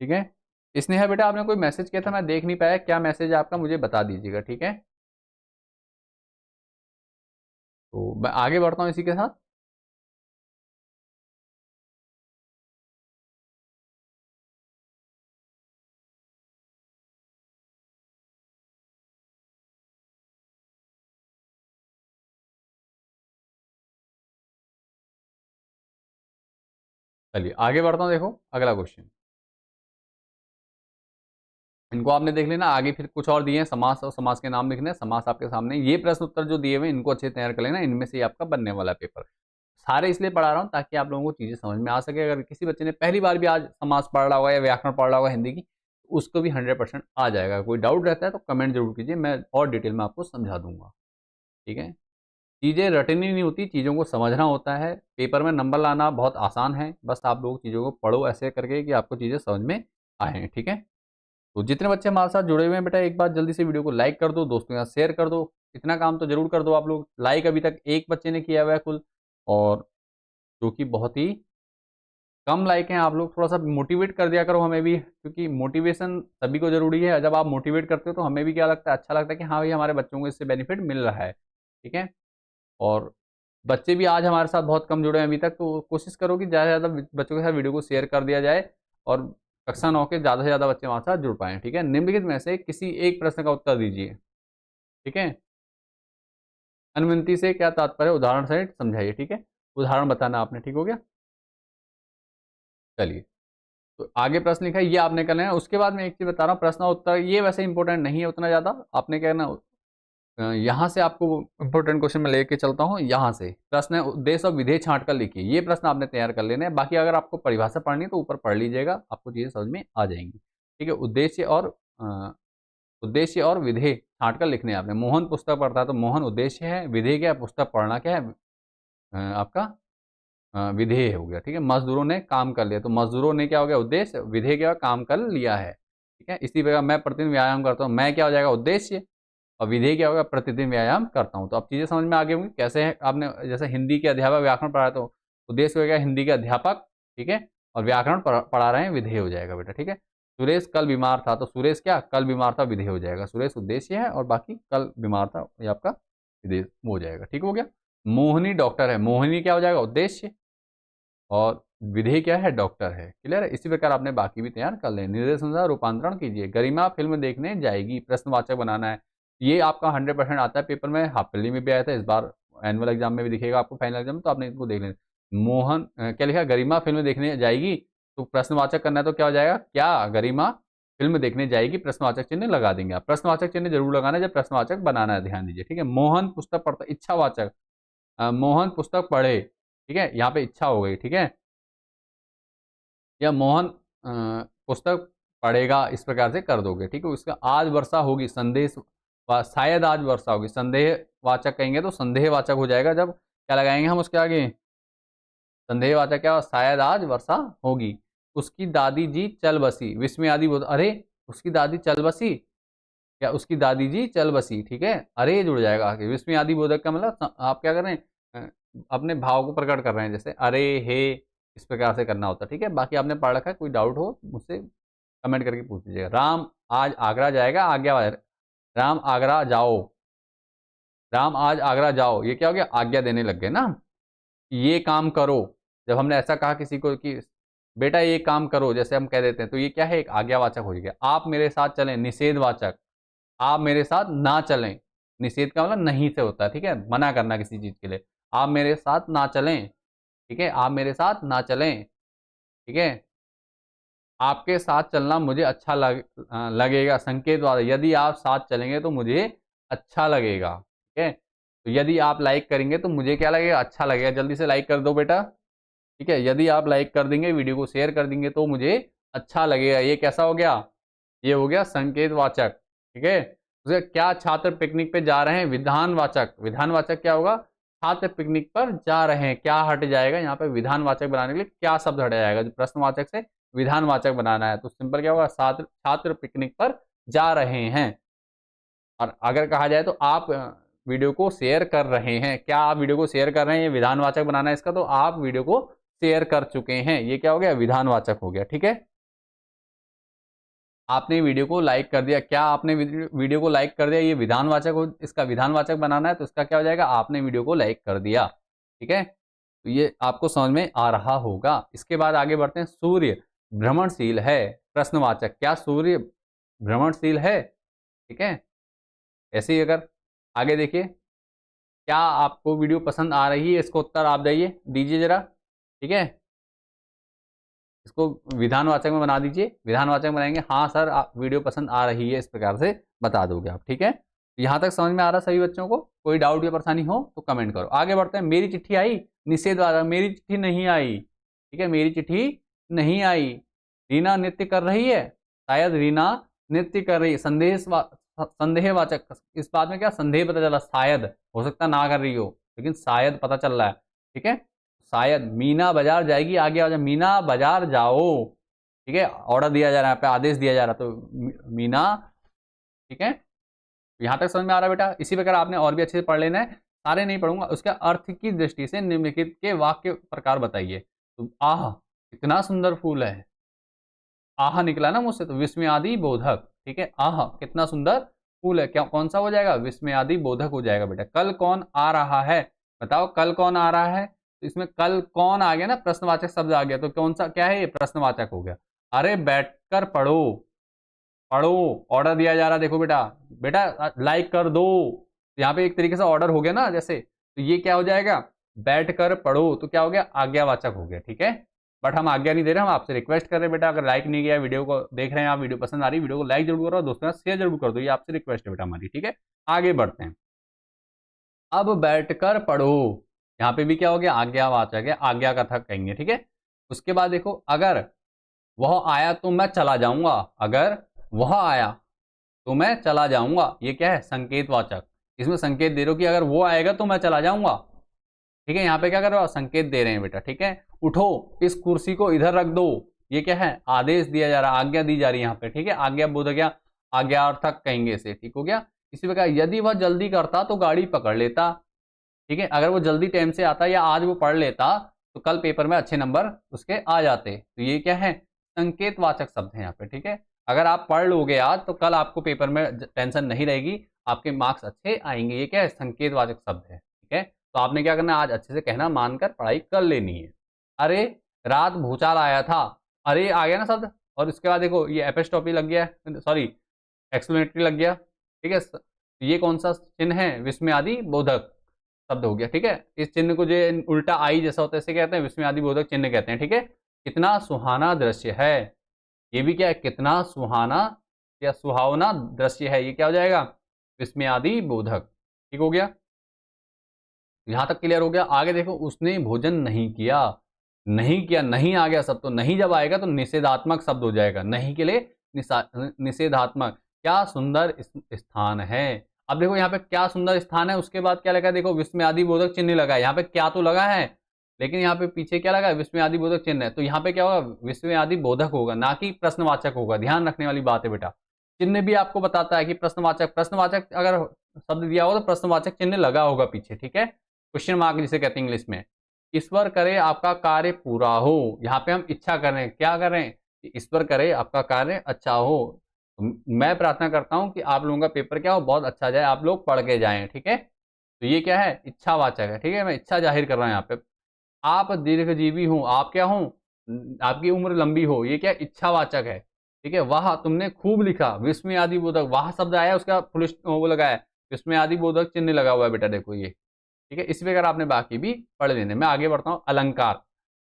ठीक है। स्नेहा बेटा, आपने कोई मैसेज किया था, मैं देख नहीं पाया, क्या मैसेज है आपका, मुझे बता दीजिएगा, ठीक है। तो मैं आगे बढ़ता हूँ इसी के साथ। चलिए आगे बढ़ता हूँ। देखो अगला क्वेश्चन, इनको आपने देख लेना। आगे फिर कुछ और दिए हैं, समास और समास के नाम लिखने हैं। समास आपके सामने, ये प्रश्न उत्तर जो दिए हुए हैं इनको अच्छे से तैयार कर लेना, इनमें से ही आपका बनने वाला पेपर। सारे इसलिए पढ़ा रहा हूँ ताकि आप लोगों को चीजें समझ में आ सके। अगर किसी बच्चे ने पहली बार भी आज समास पढ़ रहा होगा या व्याकरण पढ़ रहा होगा हिंदी की, तो उसको भी 100% आ जाएगा। कोई डाउट रहता है तो कमेंट जरूर कीजिए, मैं और डिटेल में आपको समझा दूंगा, ठीक है। चीज़ें रटनी नहीं होती, चीज़ों को समझना होता है। पेपर में नंबर लाना बहुत आसान है, बस आप लोग चीज़ों को पढ़ो ऐसे करके कि आपको चीज़ें समझ में आए, ठीक है। तो जितने बच्चे हमारे साथ जुड़े हुए हैं बेटा, एक बार जल्दी से वीडियो को लाइक कर दो, दोस्तों के साथ शेयर कर दो। इतना काम तो जरूर कर दो आप लोग। लाइक अभी तक एक बच्चे ने किया हुआ है कुल, और जो कि बहुत ही कम लाइक हैं। आप लोग थोड़ा सा मोटिवेट कर दिया करो हमें भी, क्योंकि मोटिवेशन सभी को जरूरी है। जब आप मोटिवेट करते हो तो हमें भी क्या लगता है, अच्छा लगता है कि हाँ भाई हमारे बच्चों को इससे बेनिफिट मिल रहा है, ठीक है। और बच्चे भी आज हमारे साथ बहुत कम जुड़े हैं अभी तक, तो कोशिश करो कि ज़्यादा से ज़्यादा बच्चों के साथ वीडियो को शेयर कर दिया जाए। और कक्षा 9 के ज़्यादा से ज़्यादा बच्चे वहाँ से जुड़ पाएँ, ठीक है। निम्नलिखित में से किसी एक प्रश्न का उत्तर दीजिए, ठीक है। अनुमिति से क्या तात्पर्य, उदाहरण सहित समझाइए, ठीक है। उदाहरण बताना आपने, ठीक हो गया। चलिए, तो आगे प्रश्न लिखा है, ये आपने कर लेना। उसके बाद मैं एक चीज़ बता रहा हूँ, प्रश्न और उत्तर ये वैसे इंपॉर्टेंट नहीं है उतना ज़्यादा, आपने क्या करना, यहाँ से आपको इंपॉर्टेंट क्वेश्चन में लेके चलता हूँ। यहाँ से प्रश्न है, उद्देश्य और विधेय छांट कर लिखिए। ये प्रश्न आपने तैयार कर लेने हैं। बाकी अगर आपको परिभाषा पढ़नी है तो ऊपर पढ़ लीजिएगा, आपको चीज़ें समझ में आ जाएंगी, ठीक है। उद्देश्य और विधेय छांट कर लिखने हैं आपने। मोहन पुस्तक पढ़ता है तो मोहन उद्देश्य है, विधेय क्या है, पुस्तक पढ़ना क्या है, आपका विधेय हो गया, ठीक है। मजदूरों ने काम कर लिया तो मजदूरों ने क्या हो गया, उद्देश्य, विधेय क्या, काम कर लिया है, ठीक है। इसी प्रकार मैं प्रतिदिन व्यायाम करता हूँ, मैं क्या हो जाएगा, उद्देश्य, और विधेय क्या होगा, प्रतिदिन व्यायाम करता हूँ। तो अब चीज़ें समझ में आ गई होंगी कैसे है। आपने जैसे हिंदी के अध्यापक व्याकरण पढ़ा तो उद्देश्य हो गया हिंदी के अध्यापक, ठीक है, और व्याकरण पढ़ा रहे हैं, विधेय हो जाएगा बेटा, ठीक है। सुरेश कल बीमार था तो सुरेश क्या, कल बीमार था, विधेय हो जाएगा। सुरेश उद्देश्य है और बाकी कल बीमार था, ये आपका विधेय हो जाएगा, ठीक हो गया। मोहिनी डॉक्टर है, मोहिनी क्या हो जाएगा, उद्देश्य, और विधेय क्या है, डॉक्टर है। क्लियर है। इसी प्रकार आपने बाकी भी तैयार कर लें। निर्देश अनुसार रूपांतरण कीजिए। गरिमा फिल्म देखने जाएगी, प्रश्नवाचक बनाना है। ये आपका 100% आता है पेपर में, हाफ ईयरली में भी आया था, इस बार एनुअल एग्जाम में भी दिखेगा आपको, फाइनल एग्जाम में, तो आपने इनको देख लेना। मोहन क्या लिखा, गरिमा फिल्म देखने जाएगी, तो प्रश्नवाचक करना है तो क्या हो जाएगा, क्या गरिमा फिल्म देखने जाएगी, प्रश्नवाचक चिन्ह लगा देंगे आप। प्रश्नवाचक चिन्ह जरूर लगाना है जब प्रश्नवाचक बनाना है, ध्यान दीजिए, ठीक है। मोहन पुस्तक पढ़ता, इच्छावाचक, मोहन पुस्तक पढ़े, ठीक है, यहाँ पे इच्छा हो गई, ठीक है। या मोहन पुस्तक पढ़ेगा, इस प्रकार से कर दोगे, ठीक है। उसका आज वर्षा होगी, संदेश शायद आज वर्षा होगी, संदेहवाचक कहेंगे तो संदेहवाचक हो जाएगा जब क्या लगाएंगे हम उसके आगे, संदेहवाचक क्या, शायद आज वर्षा होगी। उसकी दादी जी चल बसी, विस्मय आदि बोध, अरे उसकी दादी चल बसी, या उसकी दादी जी चल बसी, ठीक है, अरे जुड़ जाएगा आगे। विस्मय आदि बोधक का मतलब आप क्या कर रहे हैं, अपने भाव को प्रकट कर रहे हैं, जैसे अरे हे, इस प्रकार से करना होता है, ठीक है। बाकी आपने पढ़ रखा है, कोई डाउट हो मुझसे कमेंट करके पूछ लीजिएगा। राम आज आगरा जाएगा, आज्ञा, राम आगरा जाओ, राम आज आगरा जाओ, ये क्या हो गया, आज्ञा देने लग गए ना। ये काम करो, जब हमने ऐसा कहा किसी को कि बेटा ये काम करो, जैसे हम कह देते हैं, तो ये क्या है, एक आज्ञावाचक हो गया। आप मेरे साथ चलें, निषेधवाचक, आप मेरे साथ ना चलें, निषेध का मतलब नहीं से होता है, ठीक है, मना करना किसी चीज के लिए। आप मेरे साथ ना चलें, ठीक है, आप मेरे साथ ना चलें, ठीक है। आपके साथ चलना मुझे अच्छा लगेगा, संकेत वाला, यदि आप साथ चलेंगे तो मुझे अच्छा लगेगा, ठीक है। तो यदि आप लाइक करेंगे तो मुझे क्या लगेगा, अच्छा लगेगा। जल्दी से लाइक कर दो बेटा, ठीक है। यदि आप लाइक कर देंगे, वीडियो को शेयर कर देंगे तो मुझे अच्छा लगेगा। ये कैसा हो गया, ये हो गया संकेतवाचक, ठीक है। उसे क्या छात्र पिकनिक पे जा रहे हैं, विधानवाचक, विधानवाचक क्या होगा, छात्र पिकनिक पर जा रहे हैं, क्या हट जाएगा यहाँ पे, विधानवाचक बनाने के लिए क्या शब्द हट जाएगा, जो प्रश्नवाचक से विधानवाचक बनाना है तो सिंपल क्या होगा, छात्र छात्र पिकनिक पर जा रहे हैं। और अगर कहा जाए तो आप वीडियो को शेयर कर रहे हैं, क्या आप वीडियो को शेयर कर रहे हैं, ये विधानवाचक बनाना है इसका, तो आप वीडियो को शेयर कर चुके हैं, ये क्या हो गया, विधानवाचक हो गया, ठीक है। आपने वीडियो को लाइक कर दिया, क्या आपने वीडियो को लाइक कर दिया, ये विधानवाचक हो, इसका विधानवाचक बनाना है तो इसका क्या हो जाएगा, आपने वीडियो को लाइक कर दिया, ठीक है। तो ये आपको समझ में आ रहा होगा। इसके बाद आगे बढ़ते हैं। सूर्य भ्रमणशील है, प्रश्नवाचक, क्या सूर्य भ्रमणशील है, ठीक है। ऐसे ही अगर आगे देखिए, क्या आपको वीडियो पसंद आ रही है, इसको उत्तर आप दीजिए जरा, ठीक है। इसको विधानवाचक में बना दीजिए, विधानवाचक बनाएंगे, हाँ सर आप वीडियो पसंद आ रही है, इस प्रकार से बता दोगे आप, ठीक है। यहाँ तक समझ में आ रहा है सभी बच्चों को, कोई डाउट या परेशानी हो तो कमेंट करो। आगे बढ़ते हैं। मेरी चिट्ठी आई, निषेधवाचक, मेरी चिट्ठी नहीं आई, ठीक है, मेरी चिट्ठी नहीं आई। रीना नृत्य कर रही है, शायद रीना नृत्य कर रही है, संदेहवाचक, इस बात में क्या संदेह पता चला, शायद हो सकता ना कर रही हो, लेकिन शायद पता चल रहा है, ठीक है। शायद मीना बाजार जाएगी, आगे आ जाए, मीना बाजार जाओ, ठीक है, ऑर्डर दिया जा रहा है, यहाँ पे आदेश दिया जा रहा है, तो मीना, ठीक है। यहाँ तक समझ में आ रहा है बेटा। इसी प्रकार आपने और भी अच्छे से पढ़ लेना है, सारे नहीं पढ़ूंगा। उसके अर्थ की दृष्टि से निम्नलिखित के वाक्य प्रकार बताइए। तो आह कितना सुंदर फूल है, आह निकला ना मुझसे, तो विस्मयादि बोधक, ठीक है। आह कितना सुंदर फूल है, क्या कौन सा हो जाएगा, विस्मयादि बोधक हो जाएगा बेटा। कल कौन आ रहा है, बताओ कल कौन आ रहा है, तो इसमें कल कौन आ गया ना, प्रश्नवाचक शब्द आ गया, तो कौन सा क्या है, ये प्रश्नवाचक हो गया। अरे कर पढ़ो, पढ़ो, ऑर्डर दिया जा रहा है, देखो बेटा, बेटा लाइक कर दो, यहाँ पे एक तरीके से ऑर्डर हो गया ना जैसे, तो ये क्या हो जाएगा, बैठ कर पढ़ो, तो क्या हो गया, आज्ञावाचक हो गया, ठीक है। बट हम आज्ञा नहीं दे रहे, हम आपसे रिक्वेस्ट कर रहे हैं बेटा, अगर लाइक नहीं किया वीडियो को, देख रहे हैं आप, वीडियो पसंद आ रही है, वीडियो को लाइक जरूर करो, दोस्तों शेयर जरूर कर दो, ये आपसे रिक्वेस्ट है बेटा हमारी, ठीक है। आगे बढ़ते हैं, अब बैठकर पढ़ो, यहाँ पे भी क्या हो गया, आज्ञावाचक है, आज्ञा का था कहेंगे, ठीक है। उसके बाद देखो, अगर वह आया तो मैं चला जाऊंगा, अगर वह आया तो मैं चला जाऊंगा, ये क्या है, संकेतवाचक, इसमें संकेत दे रहे हो कि अगर वो आएगा तो मैं चला जाऊंगा, ठीक है। यहाँ पे क्या कर रहे हो, संकेत दे रहे हैं बेटा, ठीक है। उठो, इस कुर्सी को इधर रख दो, ये क्या है, आदेश दिया जा रहा है, आज्ञा दी जा रही है यहाँ पे, ठीक है। आज्ञा बोधक या आज्ञार्थक कहेंगे इसे, ठीक हो गया। इसी प्रकार यदि वह जल्दी करता तो गाड़ी पकड़ लेता, ठीक है। अगर वो जल्दी टाइम से आता या आज वो पढ़ लेता तो कल पेपर में अच्छे नंबर उसके आ जाते, तो ये क्या है, संकेतवाचक शब्द है यहाँ पे, ठीक है। अगर आप पढ़ लोगे आज तो कल आपको पेपर में टेंशन नहीं रहेगी, आपके मार्क्स अच्छे आएंगे, ये क्या है, संकेतवाचक शब्द है, ठीक है। तो आपने क्या करना है, आज अच्छे से कहना, मानकर पढ़ाई कर लेनी है। अरे रात भूचाल आया था, अरे आ गया ना शब्द, और इसके बाद देखो ये एपिस्टॉपी लग गया, सॉरी एक्सप्लेनेटरी लग गया, ठीक है। ये कौन सा चिन्ह है, विस्मयादि बोधक शब्द हो गया, ठीक है। इस चिन्ह को जो उल्टा आई जैसा होता है इसे कहते हैं विस्मयादि बोधक चिन्ह कहते हैं, ठीक है। कितना सुहाना दृश्य है, ये भी क्या है, कितना सुहाना या सुहावना दृश्य है, ये क्या हो जाएगा, विस्मयादि बोधक, ठीक हो गया। यहां तक क्लियर हो गया। आगे देखो, उसने भोजन नहीं किया, नहीं किया, नहीं आ गया सब, तो नहीं जब आएगा तो निषेधात्मक शब्द हो जाएगा, नहीं के लिए निषेधात्मक। क्या सुंदर स्थान है, अब देखो यहाँ पे क्या सुंदर स्थान है, उसके बाद क्या लगा, देखो विस्मयादि बोधक चिन्ह लगा है, यहाँ पे क्या तो लगा है, लेकिन यहाँ पे पीछे क्या लगा है, विस्मयादि बोधक चिन्ह है, तो यहाँ पे क्या होगा, विस्मयादि बोधक होगा, ना कि प्रश्नवाचक होगा, ध्यान रखने वाली बात है बेटा। चिन्ह भी आपको बताता है कि प्रश्नवाचक, प्रश्नवाचक अगर शब्द दिया होगा तो प्रश्नवाचक चिन्ह लगा होगा पीछे, ठीक है। क्वेश्चन मार्क जिसे कहते हैं इंग्लिश में। ईश्वर करे आपका कार्य पूरा हो, यहाँ पे हम इच्छा कर रहे हैं, क्या कर रहे हैं, कि ईश्वर करे आपका कार्य अच्छा हो। मैं प्रार्थना करता हूँ कि आप लोगों का पेपर क्या हो, बहुत अच्छा जाए, आप लोग पढ़ के जाएं, ठीक है। तो ये क्या है, इच्छावाचक है, ठीक है, मैं इच्छा जाहिर कर रहा हूँ यहाँ पे। आप दीर्घजीवी हो, आप क्या हो, आपकी उम्र लंबी हो, ये क्या इच्छावाचक है, ठीक है। वाह तुमने खूब लिखा, विस्मय आदि बोधक, वाह शब्द आया उसका फुल वो लगा है, विस्मय आदि बोधक चिन्ह लगा हुआ है बेटा, देखो ये, ठीक है। इस प्रकार आपने बाकी भी पढ़ लेने। मैं आगे बढ़ता हूँ, अलंकार,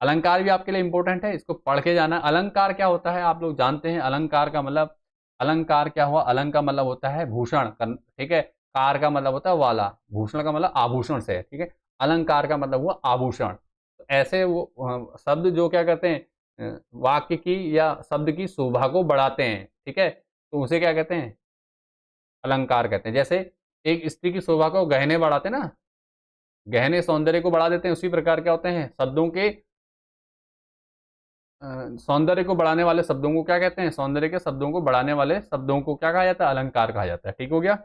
अलंकार भी आपके लिए इंपॉर्टेंट है, इसको पढ़ के जाना। अलंकार क्या होता है आप लोग जानते हैं, अलंकार का मतलब, अलंकार क्या हुआ, अलंग का मतलब होता है भूषण, ठीक है। कार का मतलब होता है वाला, भूषण का मतलब आभूषण से है, ठीक है। अलंकार का मतलब हुआ आभूषण। तो ऐसे वो शब्द जो क्या करते हैं, वाक्य की या शब्द की शोभा को बढ़ाते हैं, ठीक है, तो उसे क्या कहते हैं, अलंकार कहते हैं। जैसे एक स्त्री की शोभा को गहने बढ़ाते हैं ना, गहने सौंदर्य को बढ़ा देते हैं, उसी प्रकार क्या होते हैं, शब्दों के सौंदर्य को बढ़ाने वाले शब्दों को क्या कहते हैं, सौंदर्य के शब्दों को बढ़ाने वाले शब्दों को क्या कहा जाता है, अलंकार कहा जाता है, ठीक हो गया।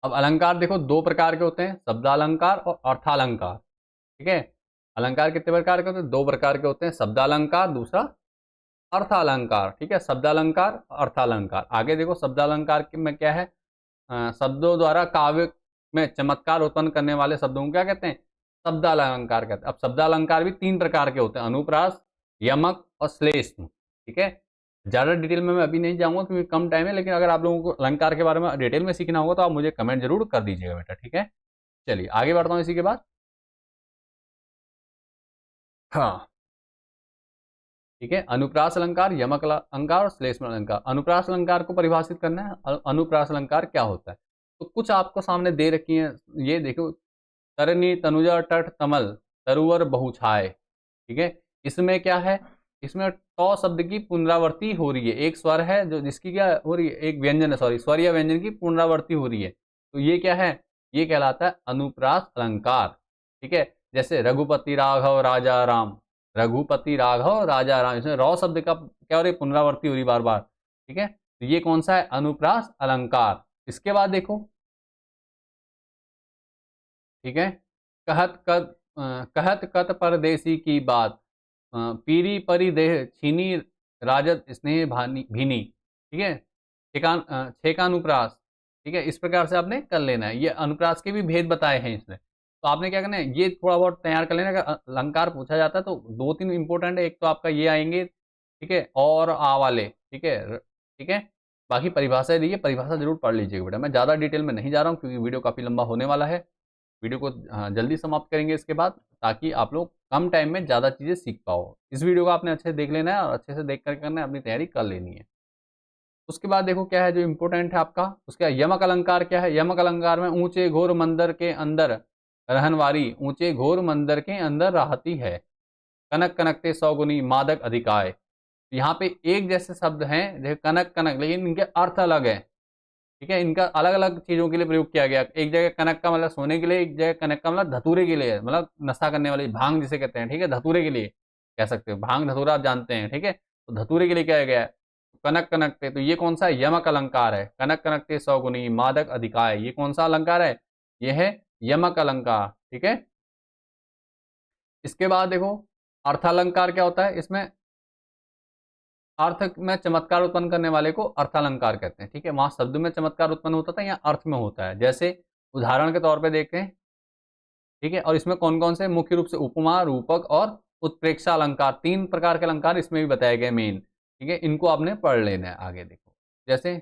अब अलंकार देखो दो प्रकार के होते हैं, शब्दालंकार और अर्थालंकार, ठीक है। अलंकार कितने प्रकार के होते हैं, दो प्रकार के होते हैं, शब्दालंकार, दूसरा अर्थालंकार, ठीक है। शब्दालंकार, अर्थालंकार। आगे देखो शब्दालंकार में क्या है, शब्दों द्वारा काव्य में चमत्कार उत्पन्न करने वाले शब्दों को क्या कहते हैं, शब्दालंकार कहते हैं। अब शब्दालंकार भी तीन प्रकार के होते हैं, अनुप्रास, यमक और श्लेष्म, ठीक है। ज्यादा डिटेल में मैं अभी नहीं जाऊंगा क्योंकि कम टाइम है, लेकिन अगर आप लोगों को अलंकार के बारे में डिटेल में सीखना होगा तो आप मुझे कमेंट जरूर कर दीजिएगा बेटा, ठीक है। चलिए आगे बढ़ता हूँ इसी के बाद। हाँ, ठीक है, अनुप्रास अलंकार, यमक अलंकार और श्लेष्म अलंकार। अनुप्रास अलंकार को परिभाषित करना है, अनुप्रास अलंकार क्या होता है, तो कुछ आपको सामने दे रखी है, ये देखो, तरनी तनुजा तट तमल तरुवर बहुछाय, ठीक है। इसमें क्या है, इसमें टॉ शब्द की पुनरावृत्ति हो रही है, एक स्वर है जो जिसकी क्या हो रही है, एक व्यंजन है, सॉरी स्वर या व्यंजन की पुनरावृत्ति हो रही है, तो ये क्या है, ये कहलाता है अनुप्रास अलंकार, ठीक है। जैसे रघुपति राघव राजा राम, रघुपति राघव राजा राम, इसमें रॉ शब्द का क्या हो रही है, पुनरावृत्ति हो रही बार बार, ठीक है। तो ये कौन सा है, अनुप्रास अलंकार। इसके बाद देखो, ठीक है, कहत कत परदेसी की बात, पीरी परी देह छीनी राजत स्नेह भीनी, ठीक है। छेकानुप्रास, ठीक है। इस प्रकार से आपने कर लेना है, ये अनुप्रास के भी भेद बताए हैं इसमें, तो आपने क्या करना है, ये थोड़ा बहुत तैयार कर लेना। अगर अलंकार पूछा जाता है तो दो तीन इंपॉर्टेंट है, एक तो आपका ये आएंगे, ठीक है, और आ वाले, ठीक है, ठीक है। बाकी परिभाषाएं दी है, परिभाषा जरूर पढ़ लीजिएगा बेटा। मैं ज़्यादा डिटेल में नहीं जा रहा हूँ क्योंकि वीडियो काफ़ी लंबा होने वाला है। वीडियो को जल्दी समाप्त करेंगे इसके बाद, ताकि आप लोग कम टाइम में ज़्यादा चीज़ें सीख पाओ। इस वीडियो को आपने अच्छे से देख लेना है और अच्छे से देख कर करना है, अपनी तैयारी कर लेनी है। उसके बाद देखो क्या है जो इम्पोर्टेंट है आपका, उसका यमक अलंकार क्या है। यमक अलंकार में ऊंचे घोर मंदिर के अंदर रहनवारी, ऊंचे घोर मंदिर के अंदर रहती है, कनक कनकते सौगुनी मादक अधिकाय। यहाँ पे एक जैसे शब्द हैं, देखो कनक कनक, लेकिन इनके अर्थ अलग है। ठीक है, इनका अलग अलग चीजों के लिए प्रयोग किया गया। एक जगह कनक का मतलब सोने के लिए, एक जगह कनक का मतलब धतूरे के लिए, मतलब नशा करने वाली भांग जिसे कहते हैं। ठीक है, धतूरे के लिए कह सकते हो, भांग धतूरा आप जानते हैं। ठीक है, तो धतूरे के लिए क्या गया है, कनक कनकते। तो ये कौन सा यमक अलंकार है, कनक कनकते सौगुनी मादक अधिकाय। ये कौन सा अलंकार है, ये है यमक अलंकार। ठीक है, इसके बाद देखो अर्थालंकार क्या होता है। इसमें अर्थ में चमत्कार उत्पन्न करने वाले को अर्थालंकार कहते हैं। ठीक है, वहां शब्द में चमत्कार उत्पन्न होता था, यहाँ अर्थ में होता है। जैसे उदाहरण के तौर पे देखें, ठीक है, और इसमें कौन कौन से, मुख्य रूप से उपमा, रूपक और उत्प्रेक्षा अलंकार, 3 प्रकार के अलंकार इसमें भी बताए गए मेन। ठीक है, इनको आपने पढ़ लेना है। आगे देखो, जैसे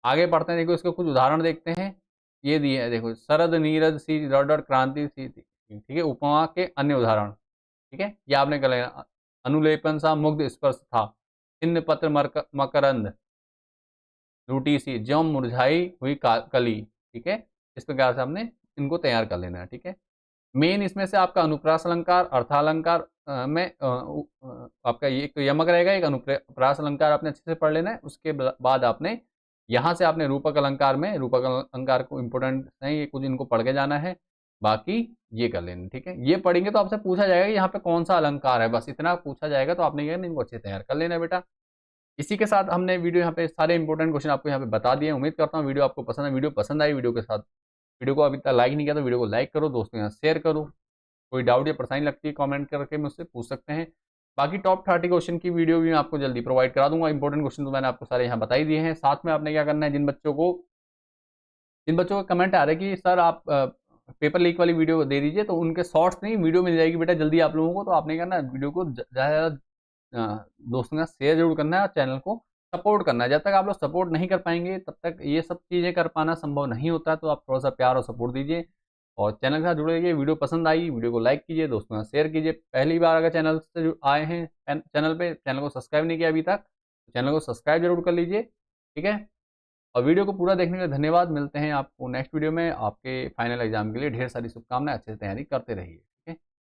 आगे पढ़ते हैं, देखो इसके कुछ उदाहरण देखते हैं। ये दिए है देखो, शरद नीरज सी रड क्रांति सी, ठीक है, उपमा के अन्य उदाहरण। ठीक है, ये आपने कर लेना। अनुलेपन सा मुग्ध स्पर्श था, चिन्ह पत्र मकरंद, रूटी सी ज्यों मुरझाई हुई कली। ठीक है, इस प्रकार से हमने इनको तैयार कर लेना है। ठीक है, मेन इसमें से आपका अनुप्रास अलंकार, अर्थालंकार में आपका ये एक तो यमक रहेगा, एक अनुप्रास अलंकार आपने अच्छे से पढ़ लेना है। उसके बाद आपने यहाँ से आपने रूपक अलंकार में, रूपक अलंकार को इंपॉर्टेंट नहीं, ये कुछ इनको पढ़ के जाना है, बाकी ये कर लेना। ठीक है, ये पढ़ेंगे तो आपसे पूछा जाएगा कि यहाँ पे कौन सा अलंकार है, बस इतना पूछा जाएगा, तो आपने क्या करना, इनको अच्छे से तैयार कर लेना है बेटा। इसी के साथ हमने वीडियो यहाँ पे सारे इंपॉर्टेंट क्वेश्चन आपको यहाँ पे बता दिए। उम्मीद करता हूँ वीडियो आपको पसंद है। वीडियो पसंद आई, वीडियो के साथ, वीडियो को अभी तक लाइक नहीं किया तो वीडियो को लाइक करो, दोस्तों यहाँ शेयर करो। कोई डाउट या परेशानी लगती है कमेंट करके मुझसे पूछ सकते हैं। बाकी टॉप 30 क्वेश्चन की वीडियो भी मैं आपको जल्दी प्रोवाइड करा दूंगा। इंपॉर्टेंट क्वेश्चन तो मैंने आपको सारे यहाँ बता ही दिए हैं। साथ में आपने क्या करना है, जिन बच्चों का कमेंट आ रहा है कि सर आप पेपर लीक वाली वीडियो दे दीजिए, तो उनके शॉर्ट्स नहीं, वीडियो मिल जाएगी बेटा जल्दी आप लोगों को। तो आपने क्या करना है, वीडियो को ज़्यादा से ज़्यादा दोस्तों का शेयर जरूर करना है और चैनल को सपोर्ट करना है। जब तक आप लोग सपोर्ट नहीं कर पाएंगे तब तक ये सब चीज़ें कर पाना संभव नहीं होता। तो आप थोड़ा सा प्यार और सपोर्ट दीजिए और चैनल के साथ जुड़े रहिए। वीडियो पसंद आई, वीडियो को लाइक कीजिए, दोस्तों का शेयर कीजिए। पहली बार अगर चैनल से आए हैं, चैनल को सब्सक्राइब नहीं किया अभी तक, तो चैनल को सब्सक्राइब जरूर कर लीजिए। ठीक है, और वीडियो को पूरा देखने के लिए धन्यवाद। मिलते हैं आपको नेक्स्ट वीडियो में। आपके फाइनल एग्जाम के लिए ढेर सारी शुभकामनाएं, अच्छे से तैयारी करते रहिए।